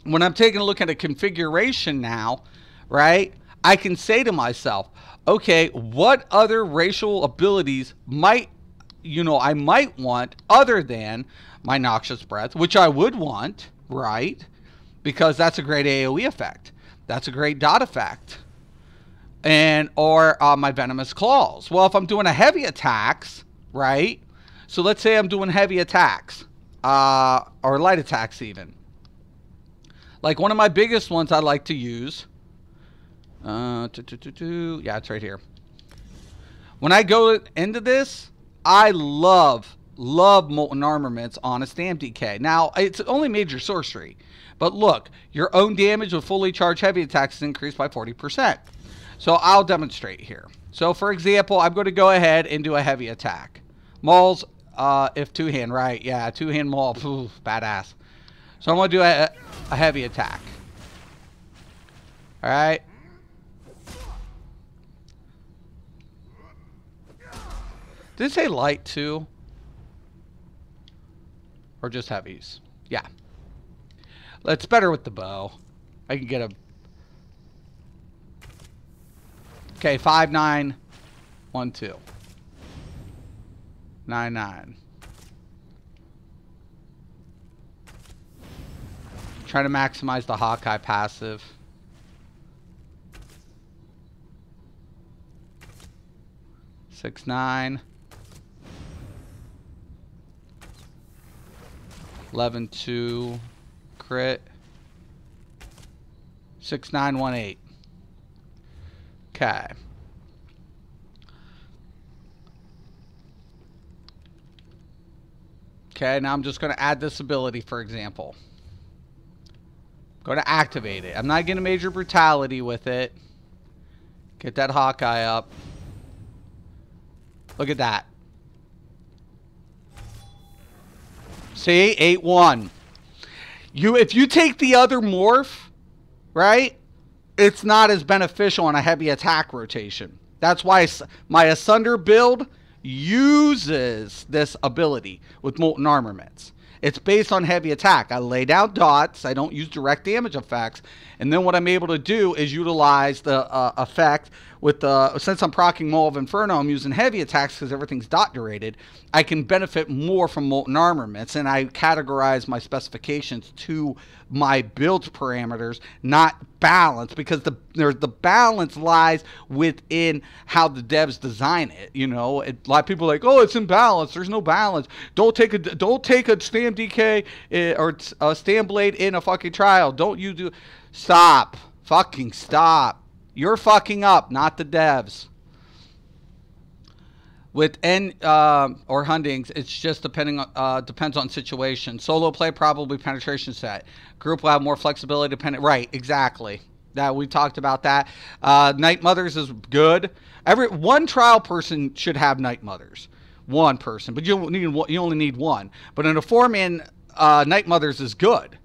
when I'm taking a look at a configuration now, right, I can say to myself, okay, what other racial abilities I might want other than my Noxious Breath, which I would want, right? Because that's a great AoE effect. That's a great dot effect. Or my Venomous Claws. Well, if I'm doing a heavy attacks, right? So let's say I'm doing heavy attacks, or light attacks even. Like one of my biggest ones I like to use. Yeah, it's right here. When I go into this, I love Molten Armaments on a Stam DK. Now, it's only major sorcery. But look, your own damage with fully charged heavy attacks is increased by 40%. So I'll demonstrate here. So for example, I'm going to go ahead and do a heavy attack. Mauls, if two-hand, right? Yeah, two-hand maul, ooh, badass. So I'm going to do a heavy attack. All right. Did it say light too? Or just heavies? Yeah. It's better with the bow. I can get a... Okay, 5, 9, 1, 2. 9, 9. Trying to maximize the Hawkeye passive. 6-9. 11-2 crit. 6-9-1-8. Okay. Okay, now I'm just going to add this ability, for example. Going to activate it. I'm not getting major brutality with it. Get that Hawkeye up. Look at that. See? 8-1. If you take the other morph, right? It's not as beneficial on a heavy attack rotation. That's why my Asunder build uses this ability with Molten Armaments. It's based on heavy attack. I lay down dots. I don't use direct damage effects. And then what I'm able to do is utilize the effect with the... Since I'm proccing Maul of Inferno, I'm using heavy attacks because everything's dot durated. I can benefit more from Molten Armaments. And I categorize my specifications to my build parameters, not balance, because the balance lies within how the devs design it. You know, a lot of people are like, oh, it's imbalance. There's no balance. Don't take a Stam DK or a Stam Blade in a fucking trial. Don't you do? Stop. Fucking stop. You're fucking up, not the devs. With N or Hundings, it's just depends on situation. Solo play, probably penetration set. Group will have more flexibility depending. Right, exactly. That we talked about that. Night Mothers is good. One trial person should have Night Mothers. One person, but you only need one. But in a 4-man, Night Mothers is good.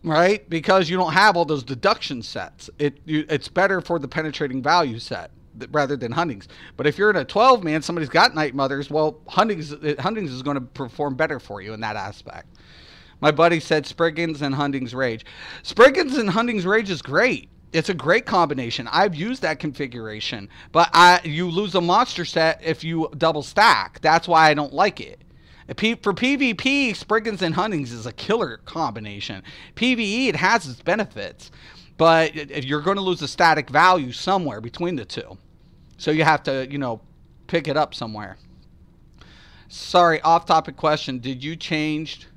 Right? Because you don't have all those deduction sets. It's better for the penetrating value set rather than Huntings. But if you're in a 12-man, somebody's got Night Mothers, well, Huntings is going to perform better for you in that aspect. My buddy said Spriggans and Hunting's Rage. Spriggans and Hunting's Rage is great. It's a great combination. I've used that configuration. But you lose a monster set if you double stack. That's why I don't like it. For PvP, Spriggans and Huntings is a killer combination. PvE, it has its benefits. But if you're going to lose a static value somewhere between the two. So you have to, you know, pick it up somewhere. Sorry, off-topic question. Did you change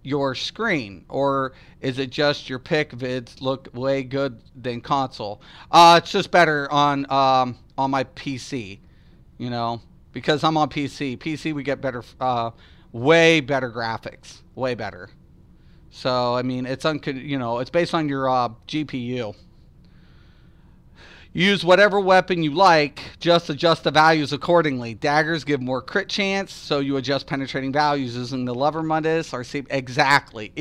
your screen? Or is it just your pick vids look way good than console? It's just better on my PC, you know. Because I'm on PC. PC, we get better, way better graphics. Way better. So, I mean, it's it's based on your GPU. Use whatever weapon you like, just adjust the values accordingly. Daggers give more crit chance, so you adjust penetrating values using the lever modus or see. Exactly.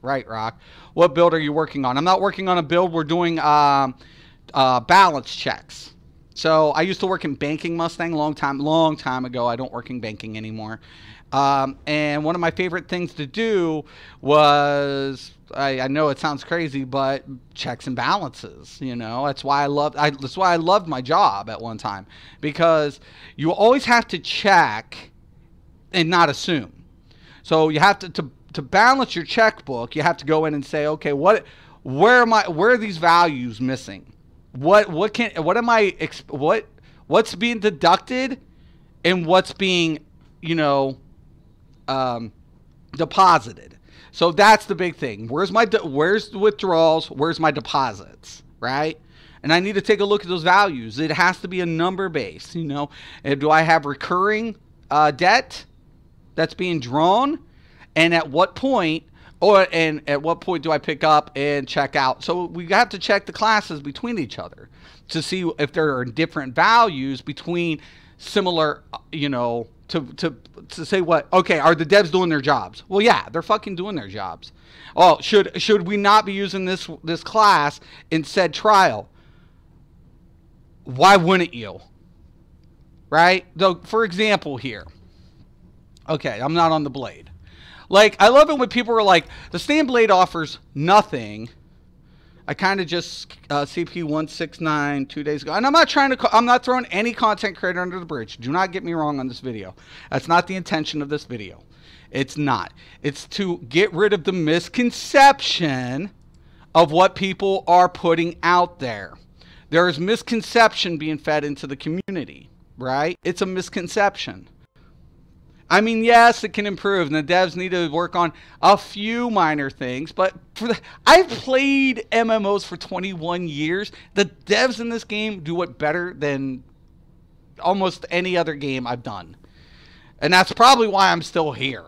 Right, Rock. What build are you working on? I'm not working on a build. We're doing balance checks. So I used to work in banking Mustang long time ago. I don't work in banking anymore. And one of my favorite things to do was, I know it sounds crazy, but checks and balances. You know, that's why I loved my job at one time, because you always have to check and not assume. So you have to balance your checkbook. You have to go in and say, okay, where are these values missing? What's being deducted and what's being, deposited. So that's the big thing. Where's the withdrawals? Where's my deposits? Right? And I need to take a look at those values. It has to be a number base, And do I have recurring debt that's being drawn? And at what point? At what point do I pick up and check out? So we have to check the classes between each other to see if there are different values between similar, to say what, okay, are the devs doing their jobs? Well, yeah, they're fucking doing their jobs. Oh, should we not be using this class in said trial? Why wouldn't you? Right? So, for example here. Okay, I'm not on the blade. Like, I love it when people are like, the Stam Blade offers nothing. I kind of just CP 169 2 days ago. And I'm not throwing any content creator under the bridge. Do not get me wrong on this video. That's not the intention of this video. It's not. It's to get rid of the misconception of what people are putting out there. There is misconception being fed into the community, right? It's a misconception. I mean, yes, it can improve, and the devs need to work on a few minor things, but I've played MMOs for 21 years. The devs in this game do it better than almost any other game I've done. And that's probably why I'm still here.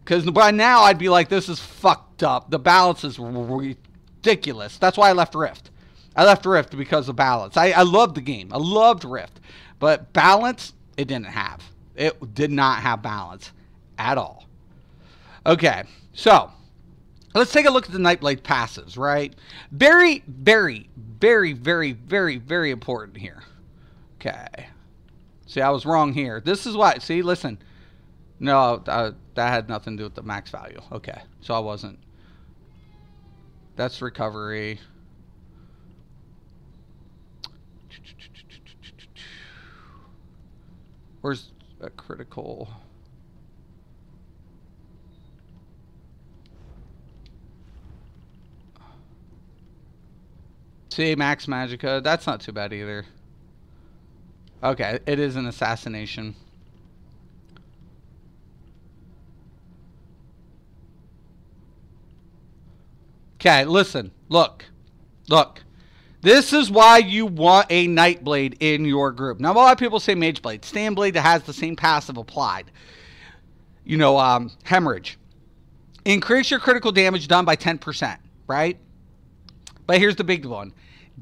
Because by now, I'd be like, this is fucked up. The balance is ridiculous. That's why I left Rift. I left Rift because of balance. I loved the game. I loved Rift. But balance, it didn't have. It did not have balance at all. Okay, so let's take a look at the Nightblade passives, right? Very, very, very, very, very, very important here. Okay. See, I was wrong here. This is why. See, listen. No, that had nothing to do with the max value. Okay, so I wasn't. That's recovery. Where's a critical? See, Max Magica. That's not too bad either. Okay, it is an assassination. Okay, listen. Look. This is why you want a Nightblade in your group. Now, a lot of people say Mageblade. Standblade that has the same passive applied. You know, Hemorrhage. Increase your critical damage done by 10%, right? But here's the big one.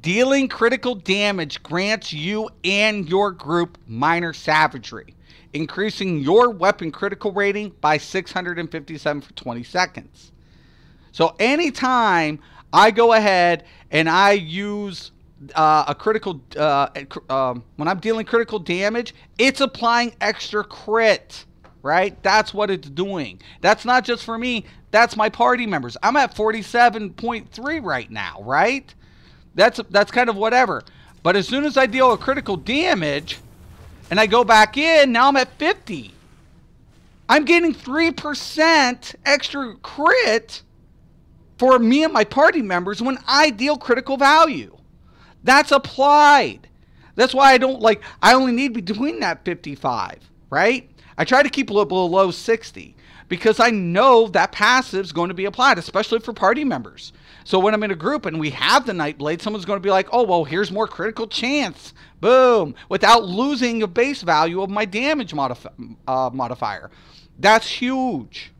Dealing critical damage grants you and your group minor savagery, increasing your weapon critical rating by 657 for 20 seconds. So anytime I go ahead and I use a critical, when I'm dealing critical damage, it's applying extra crit, right? That's what it's doing. That's not just for me. That's my party members. I'm at 47.3 right now, right? That's kind of whatever. But as soon as I deal a critical damage and I go back in, now I'm at 50. I'm getting 3% extra crit for me and my party members when I deal critical value. That's applied. That's why I don't like, I only need between that 55, right? I try to keep it below 60 because I know that passive is going to be applied, especially for party members. So when I'm in a group and we have the Nightblade, someone's going to be like, oh, well, here's more critical chance. Boom. Without losing a base value of my damage modifier. That's huge.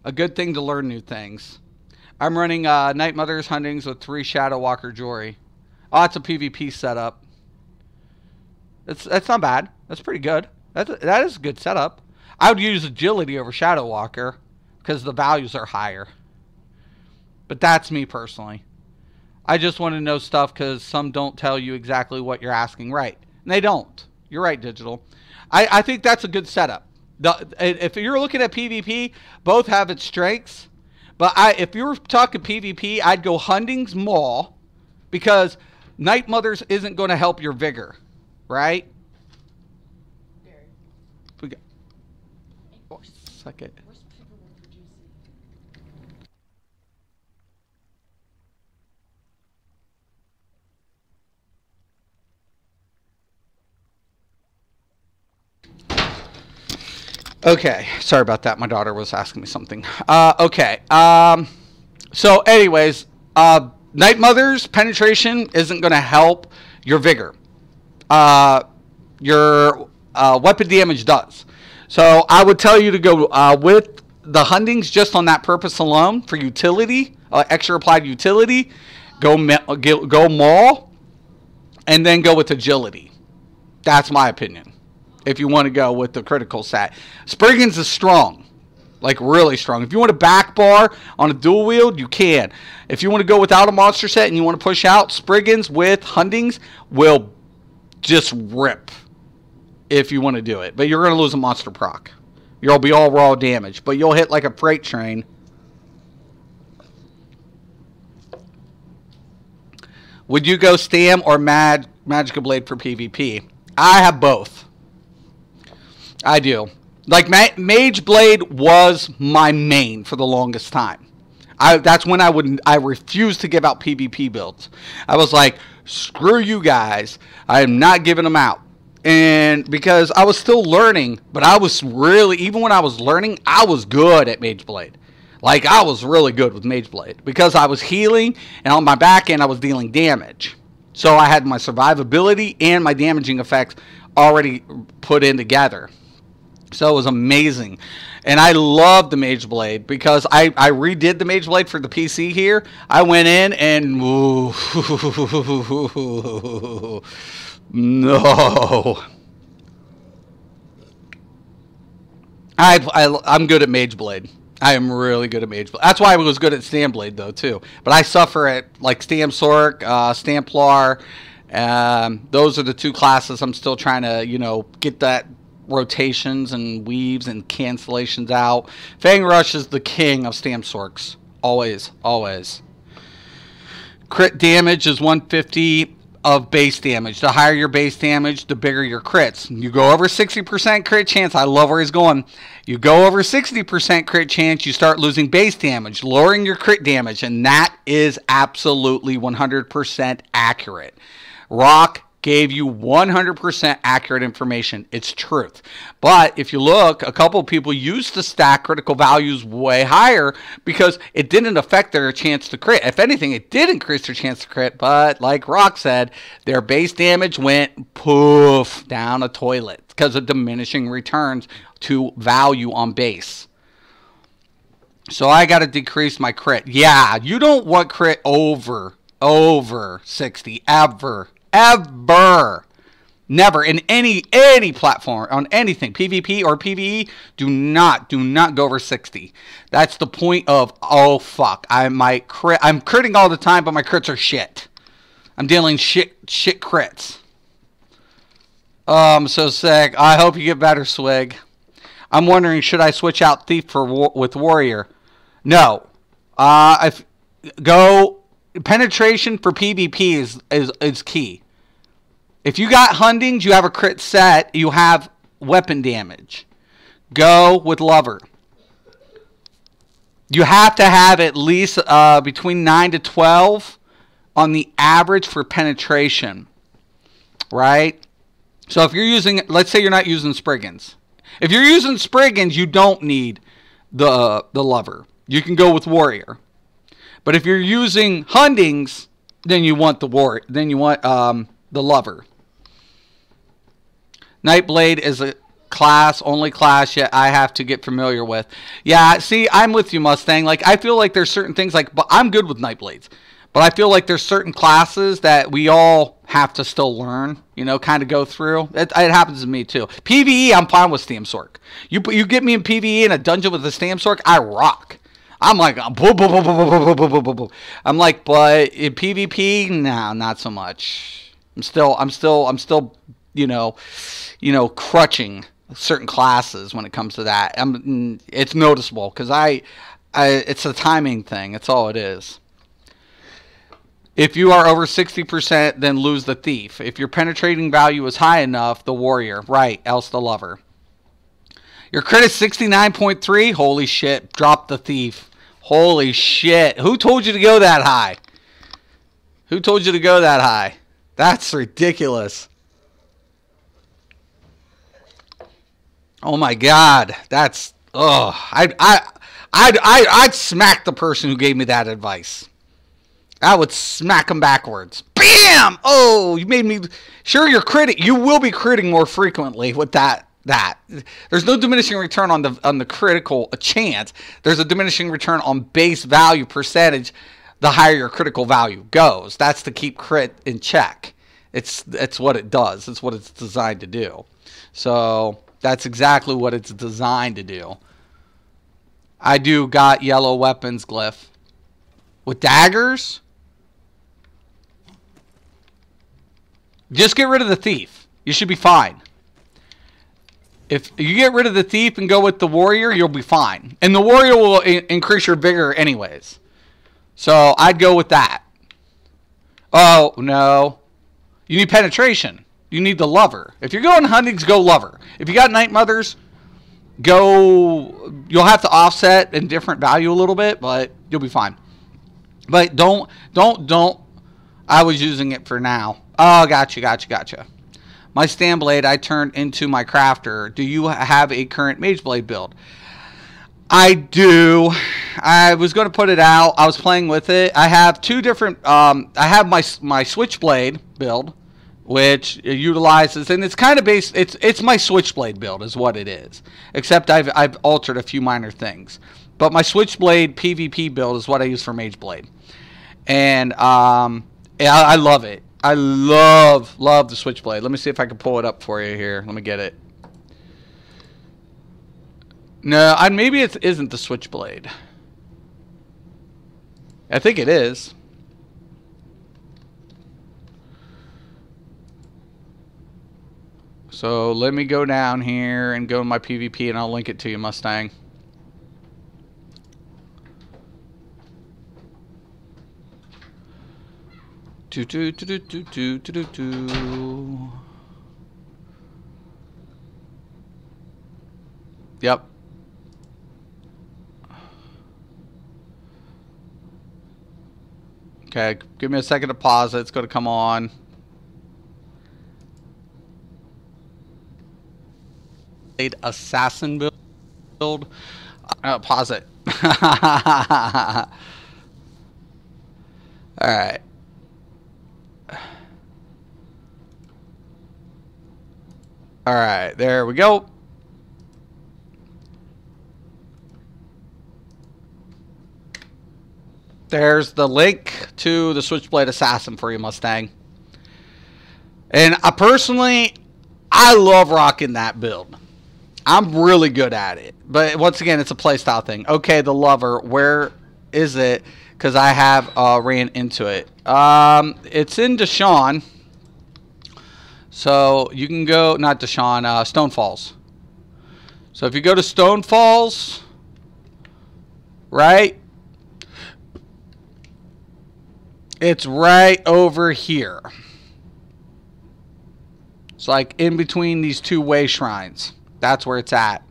A good thing to learn new things. I'm running Night Mother's Huntings with 3 Shadow Walker Jewelry. Oh, it's a PvP setup. That's not bad. That's pretty good. That is a good setup. I would use Agility over Shadow Walker because the values are higher. But that's me personally. I just want to know stuff because some don't tell you exactly what you're asking right. And they don't. You're right, Digital. I think that's a good setup. If you're looking at PvP, both have its strengths. But if you were talking PvP, I'd go Hunting's Maul because Night Mothers isn't going to help your vigor, right? We got, oh, second. Okay, sorry about that. My daughter was asking me something. Okay, so anyways, Night Mother's penetration isn't going to help your vigor. Your weapon damage does. So I would tell you to go with the Huntings just on that purpose alone for utility, extra applied utility. Go Maul, and then go with Agility. That's my opinion. If you want to go with the critical set. Spriggans is strong. Like, really strong. If you want a back bar on a dual wield, you can. If you want to go without a monster set and you want to push out, Spriggans with Huntings will just rip if you want to do it. But you're going to lose a monster proc. You'll be all raw damage. But you'll hit like a freight train. Would you go Stam or Magica Blade for PvP? I have both. I do. Like, Mage Blade was my main for the longest time. That's when I refused to give out PvP builds. I was like, screw you guys. I am not giving them out. And because I was still learning, but I was really, even when I was learning, I was good at Mage Blade. Like, I was really good with Mage Blade because I was healing, and on my back end, I was dealing damage. So I had my survivability and my damaging effects already put in together. So it was amazing. And I loved the Mage Blade because I redid the Mage Blade for the PC here. I went in and... Ooh, no. I'm good at Mage Blade. I am really good at Mage Blade. That's why I was good at Stamblade, though, too. But I suffer at, like, Stamsorc, Stamplar. Those are the two classes I'm still trying to, you know, get that rotations and weaves and cancellations out. Fang Rush is the king of Stamsorcs. Always, always. Crit damage is 150 of base damage. The higher your base damage, the bigger your crits. You go over 60% crit chance. I love where he's going. You go over 60% crit chance, you start losing base damage, lowering your crit damage, and that is absolutely 100% accurate. Rock gave you 100% accurate information. It's truth. But if you look, a couple of people used to stack critical values way higher because it didn't affect their chance to crit. If anything, it did increase their chance to crit, but like Rock said, their base damage went poof down a toilet because of diminishing returns to value on base. So I got to decrease my crit. Yeah, you don't want crit over 60 ever. Ever. Never in any platform, on anything, PvP or PvE, do not go over 60. That's the point of, oh fuck, I'm critting all the time, but my crits are shit. I'm dealing shit crits. Oh, I'm so sick. I hope you get better, Swig. I'm wondering, should I switch out Thief with Warrior? No. Penetration for PvP is key. If you got Hundings, you have a crit set, you have weapon damage. Go with Lover. You have to have at least between 9 to 12 on the average for penetration. Right? So if you're using, let's say you're not using Spriggans. If you're using Spriggans, you don't need the Lover. You can go with Warrior. But if you're using Hundings, then you want the Warrior. Then you want the Lover. Nightblade is a only class yet I have to get familiar with. Yeah, see, I'm with you, Mustang. Like, I feel like there's certain things, like, but I'm good with Nightblades. But I feel like there's certain classes that we all have to still learn, you know, kind of go through. It happens to me, too. PvE, I'm fine with Stamsorc. You get me in PvE in a dungeon with a Stamsorc, I rock. I'm like, boom, boom, boom, boom, boom, boom, boom, boom, boom. I'm like, but in PvP, no, not so much. I'm still, you know, crutching certain classes when it comes to that. It's noticeable because it's a timing thing. That's all it is. If you are over 60%, then lose the Thief. If your penetrating value is high enough, the Warrior. Right, else the Lover. Your crit is 69.3. Holy shit, drop the Thief. Holy shit. Who told you to go that high? Who told you to go that high? That's ridiculous. Oh my God, that's I'd smack the person who gave me that advice. I would smack him backwards. Bam! Oh, you made me. Sure, you're critting. You will be critting more frequently with that. There's no diminishing return on the critical chance. There's a diminishing return on base value percentage. The higher your critical value goes, that's to keep crit in check. It's what it does. It's what it's designed to do. So. That's exactly what it's designed to do. I do got yellow weapons glyph. With daggers? Just get rid of the Thief. You should be fine. If you get rid of the Thief and go with the Warrior, you'll be fine. And the Warrior will increase your vigor anyways. So I'd go with that. Oh, no. You need penetration. You need the Lover. If you're going Huntings, go Lover. If you got Night Mothers, you'll have to offset in different value a little bit, but you'll be fine. But don't. I was using it for now. Oh, gotcha. My stand blade I turned into my crafter. Do you have a current mage blade build? I do. I was going to put it out. I was playing with it. I have two different. I have my switchblade build, which utilizes, and it's kind of based. It's my switchblade build is what it is. Except I've altered a few minor things. But my switchblade PvP build is what I use for mage blade, and I love it. I love the switchblade. Let me see if I can pull it up for you here. Let me get it. No, maybe it isn't the switchblade. I think it is. So let me go down here and go to my PvP and I'll link it to you, Mustang. Yep. Okay, give me a second to pause it. It's going to come on. Assassin build. Pause it. All right. All right, there we go. There's the link to the Switchblade Assassin for you, Mustang. And I love rocking that build. I'm really good at it. But once again, it's a playstyle thing. Okay, the lover, where is it? Because I have ran into it. It's in Deshawn. So you can go, not Deshawn, Stone Falls. So if you go to Stone Falls, right? It's right over here. It's like in between these two way shrines. That's where it's at.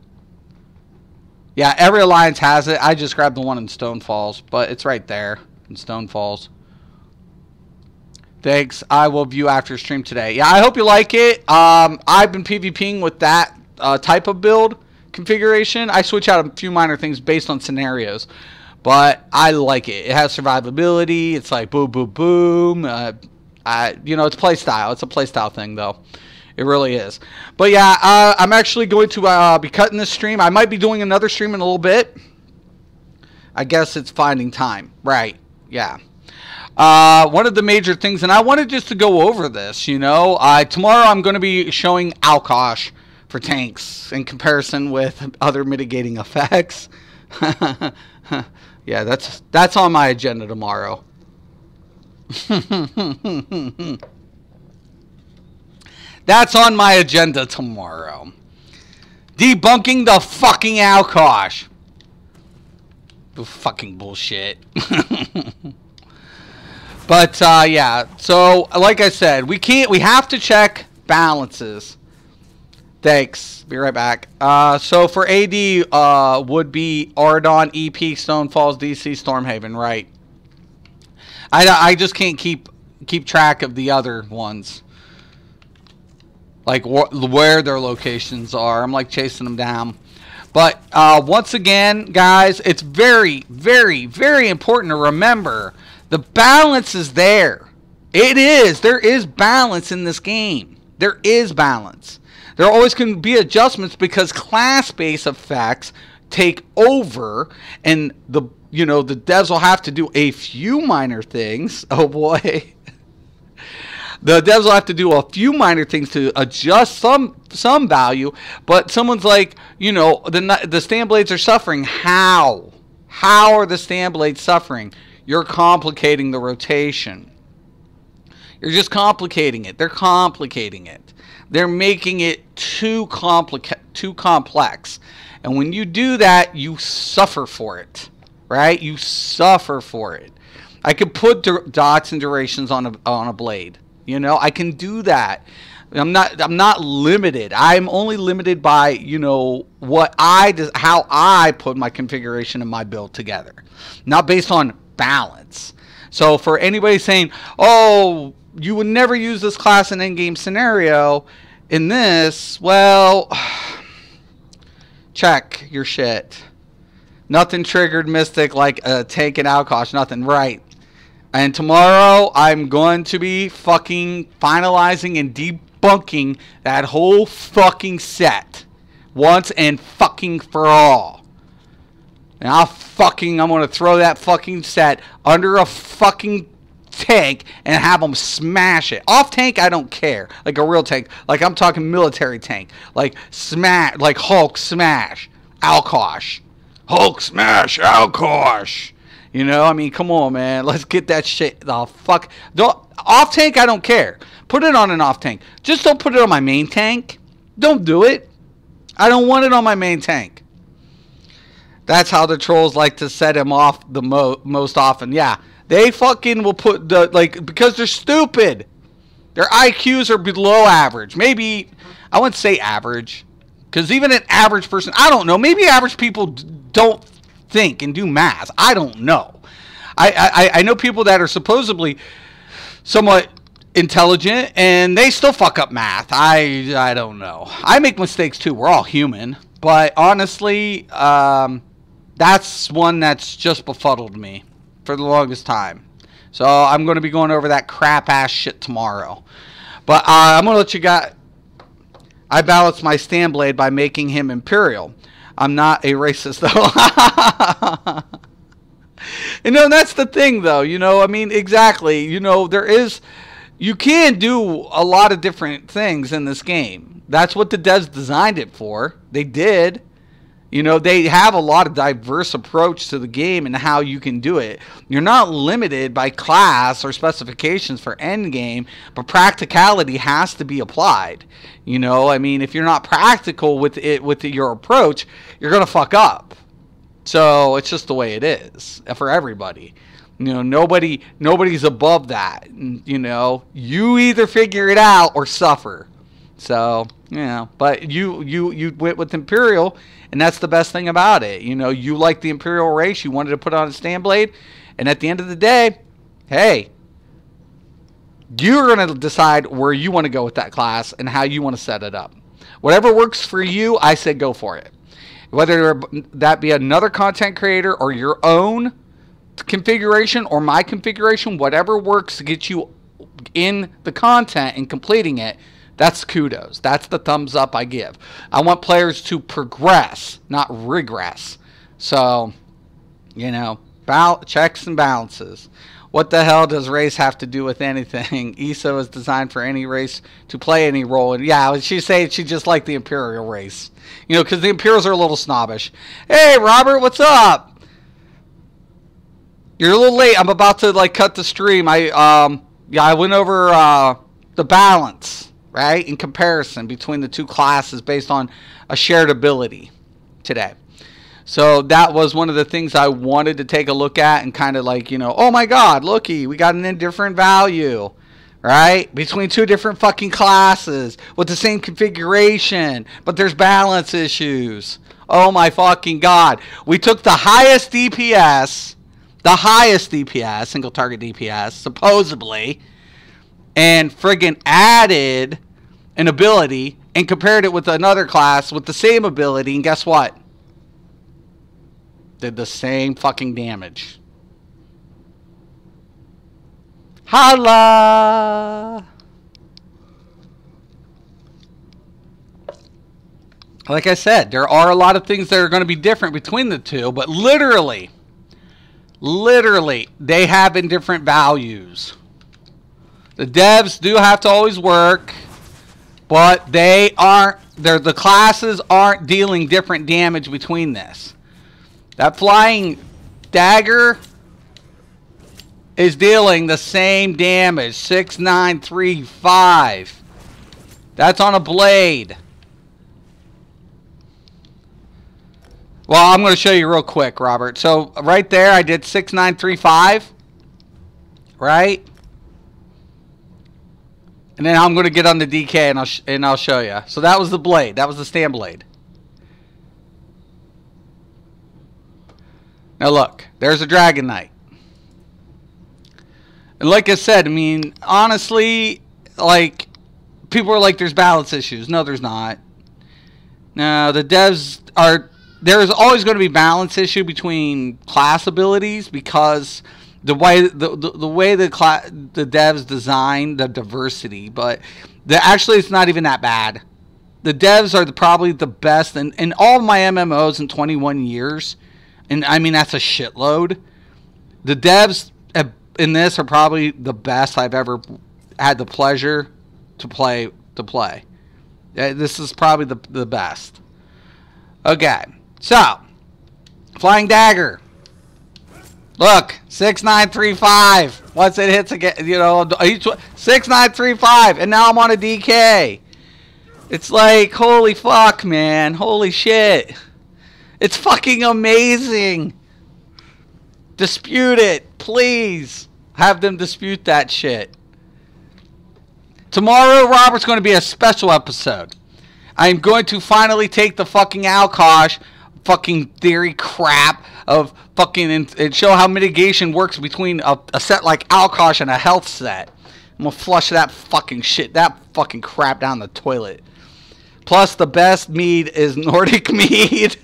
Yeah, every alliance has it. I just grabbed the one in Stone Falls, but it's right there in Stone Falls. Thanks. I will view after stream today. Yeah, I hope you like it. I've been PvPing with that type of build configuration. I switch out a few minor things based on scenarios, but I like it. It has survivability. It's like boom, boom, boom. You know, it's playstyle. It's a playstyle thing, though. It really is. But yeah, I'm actually going to be cutting this stream. I might be doing another stream in a little bit. I guess it's finding time. Right. Yeah. One of the major things, and I wanted just to go over this, you know. Tomorrow I'm going to be showing Alkosh for tanks in comparison with other mitigating effects. Yeah, that's on my agenda tomorrow. That's on my agenda tomorrow. Debunking the fucking Alkosh. Fucking bullshit. But yeah, so like I said, we have to check balances. Thanks. Be right back. So for AD would be Ardon, EP, Stone Falls, DC, Stormhaven, right? I just can't keep track of the other ones. Like where their locations are. I'm like chasing them down. But once again, guys, it's very, very, very important to remember the balance is there. It is. There is balance in this game. There is balance. There always can be adjustments because class-based effects take over, and the devs will have to do a few minor things. Oh boy. The devs will have to do a few minor things to adjust some value, but someone's like, the stand blades are suffering. How? How are the stand blades suffering? You're complicating the rotation. You're just complicating it. They're complicating it. They're making it too complex. And when you do that, you suffer for it, right? You suffer for it. I could put dots and durations on a blade. I can do that. I'm not limited. I'm only limited by, you know, how I put my configuration and my build together, not based on balance. So for anybody saying, "Oh, you would never use this class in in-game scenario," in this, well, check your shit. Nothing triggered Mystic like a tank and Alkosh. Nothing, right? And tomorrow I'm going to be fucking finalizing and debunking that whole fucking set once and fucking for all. And I'm going to throw that fucking set under a fucking tank and have them smash it. Off tank, I don't care. Like a real tank. Like I'm talking military tank. Like smash, like Hulk smash, Alkosh. Hulk smash, Alkosh. You know, I mean, come on, man. Let's get that shit the fuck. Off tank, I don't care. Put it on an off tank. Just don't put it on my main tank. Don't do it. I don't want it on my main tank. That's how the trolls like to set him off the most often. Yeah, they fucking will put the, like, because they're stupid. Their IQs are below average. Maybe, I wouldn't say average. Because even an average person, I don't know. Maybe average people don't think and do math. I don't know. I know people that are supposedly somewhat intelligent and they still fuck up math. I don't know. I make mistakes too. We're all human. But honestly, that's one that's just befuddled me for the longest time. So I'm going to be going over that crap ass shit tomorrow. But I'm going to let you guys... I balanced my Nightblade by making him Imperial. I'm not a racist, though. You know, that's the thing, though. You know, I mean, exactly. You know, you can do a lot of different things in this game. That's what the devs designed it for. They did. You know, they have a lot of diverse approach to the game and how you can do it. You're not limited by class or specifications for endgame, but practicality has to be applied. You know, I mean, if you're not practical with your approach, you're going to fuck up. So it's just the way it is for everybody. You know, nobody's above that. You know, you either figure it out or suffer. So, you know, but you went with Imperial, and that's the best thing about it. You know, you like the Imperial race, you wanted to put on a Nightblade, and at the end of the day, hey, you're going to decide where you want to go with that class and how you want to set it up. Whatever works for you, I said go for it. Whether that be another content creator or your own configuration or my configuration, whatever works to get you in the content and completing it, that's kudos. That's the thumbs up I give. I want players to progress, not regress. So, you know, checks and balances. What the hell does race have to do with anything? ESO is designed for any race to play any role. And yeah, she's saying she just liked the Imperial race. You know, because the Imperials are a little snobbish. Hey, Robert, what's up? You're a little late. I'm about to, like, cut the stream. I went over the balance, right, in comparison between the two classes based on a shared ability today. So that was one of the things I wanted to take a look at and kind of like, you know, oh my God, looky, we got an indifferent value, right? Between two different fucking classes with the same configuration, but there's balance issues. Oh my fucking God. We took the highest DPS, single target DPS, supposedly, and friggin' added an ability and compared it with another class with the same ability, and guess what? Did the same fucking damage. Holla! Like I said, there are a lot of things that are going to be different between the two, but literally, they have indifferent values. The devs do have to always work, but the classes aren't dealing different damage between this. That flying dagger is dealing the same damage, 6935. That's on a blade. Well, I'm going to show you real quick, Robert. So right there, I did 6935, right? And then I'm going to get on the DK and I'll show you. So that was the blade. That was the stand blade. Now look, there's a Dragonknight. And like I said, I mean, honestly, like, people are like, there's balance issues. No, there's not. No, the devs are... There's always going to be balance issue between class abilities because the way the way the devs design the diversity, but actually it's not even that bad. The devs are probably the best in all of my MMOs in 21 years, and I mean that's a shitload. The devs in this are probably the best I've ever had the pleasure to play. This is probably the best. Okay. So, Flying Dagger. Look, 6935. Once it hits again, you know, 6935, and now I'm on a DK. It's like, holy fuck, man. Holy shit. It's fucking amazing. Dispute it, please. Have them dispute that shit. Tomorrow, Robert's going to be a special episode. I'm going to finally take the fucking Alkosh fucking theory crap of fucking and show how mitigation works between a set like Alkosh and a health set. I'm gonna flush that fucking shit, that fucking crap down the toilet. Plus, the best mead is Nordic mead.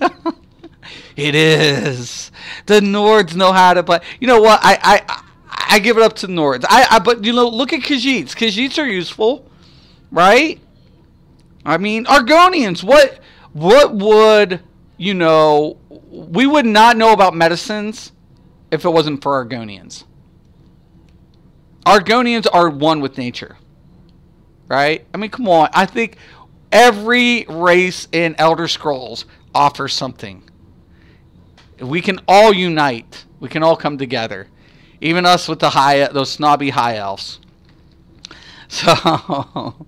It is. The Nords know how to play. You know what? I give it up to Nords. But you know, look at Khajiits. Khajiits are useful, right? I mean, Argonians. What would, you know, we would not know about medicines if it wasn't for Argonians. Argonians are one with nature, right? I mean, come on. I think every race in Elder Scrolls offers something. We can all unite. We can all come together. Even us with the those snobby high elves. So,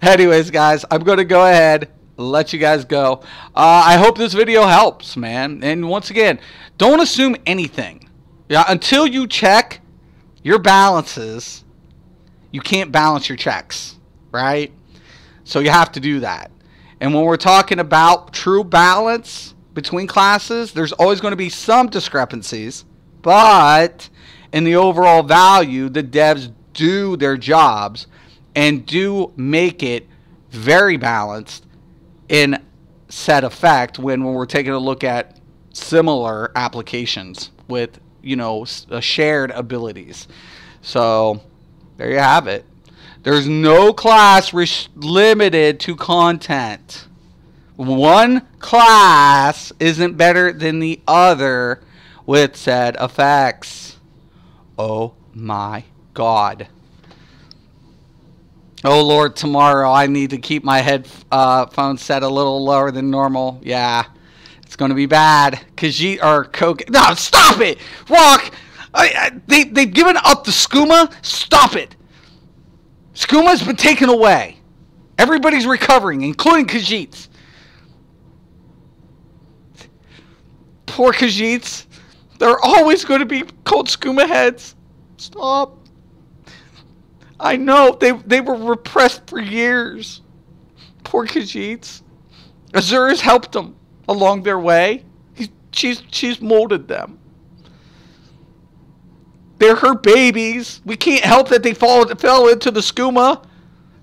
anyways, guys, I'm going to go ahead, let you guys go. I hope this video helps, man. And once again, don't assume anything. Yeah, until you check your balances, you can't balance your checks, right? So you have to do that. And when we're talking about true balance between classes, there's always going to be some discrepancies, but in the overall value, the devs do their jobs and do make it very balanced in set effect when we're taking a look at similar applications with, you know, shared abilities. So there you have it. There's no class limited to content. One class isn't better than the other with said effects. Oh my God. Oh Lord, tomorrow I need to keep my headphones set a little lower than normal. Yeah, it's going to be bad. Khajiit or Coke. No, stop it! Rock! They've given up the skooma. Stop it! Skooma's been taken away. Everybody's recovering, including Khajiits. Poor Khajiits. They're always going to be called skooma heads. Stop. I know. They were repressed for years. Poor Khajiits. Azura's helped them along their way. She's molded them. They're her babies. We can't help that they fell into the skooma.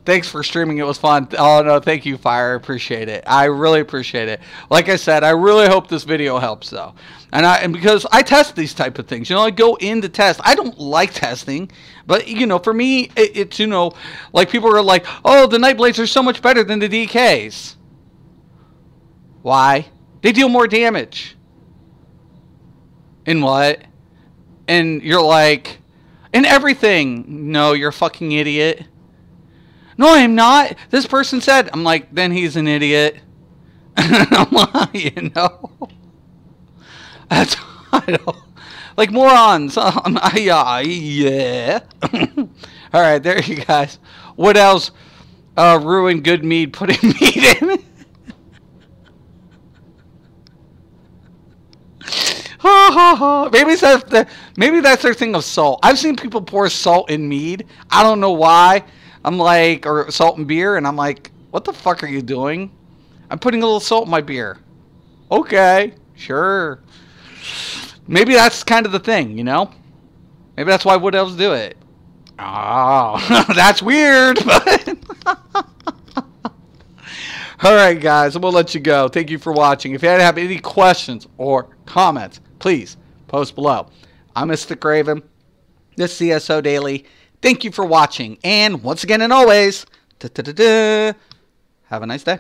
Thanks for streaming. It was fun. Oh, no, thank you, Fire. I appreciate it. I really appreciate it. Like I said, I really hope this video helps, though. And because I test these type of things. You know, I go into test. I don't like testing. But, you know, for me, it's, you know, like people are like, oh, the Nightblades are so much better than the DKs. Why? They deal more damage. In what? And you're like, in everything. No, you're a fucking idiot. No, I'm not. This person said. I'm like, then he's an idiot. I'm like, you know. That's, I don't, like morons. Yeah. All right, there you guys. What else ruined good mead putting meat in? Maybe that's their thing of salt. I've seen people pour salt in mead. I don't know why. I'm like, or salt and beer, and I'm like, what the fuck are you doing? I'm putting a little salt in my beer. Okay, sure. Maybe that's kind of the thing, you know? Maybe that's why wood elves do it. Oh, that's weird. All right, guys, we'll let you go. Thank you for watching. If you have any questions or comments, please post below. I'm Mystic Raven. This is CSO Daily. Thank you for watching. And once again and always, have a nice day.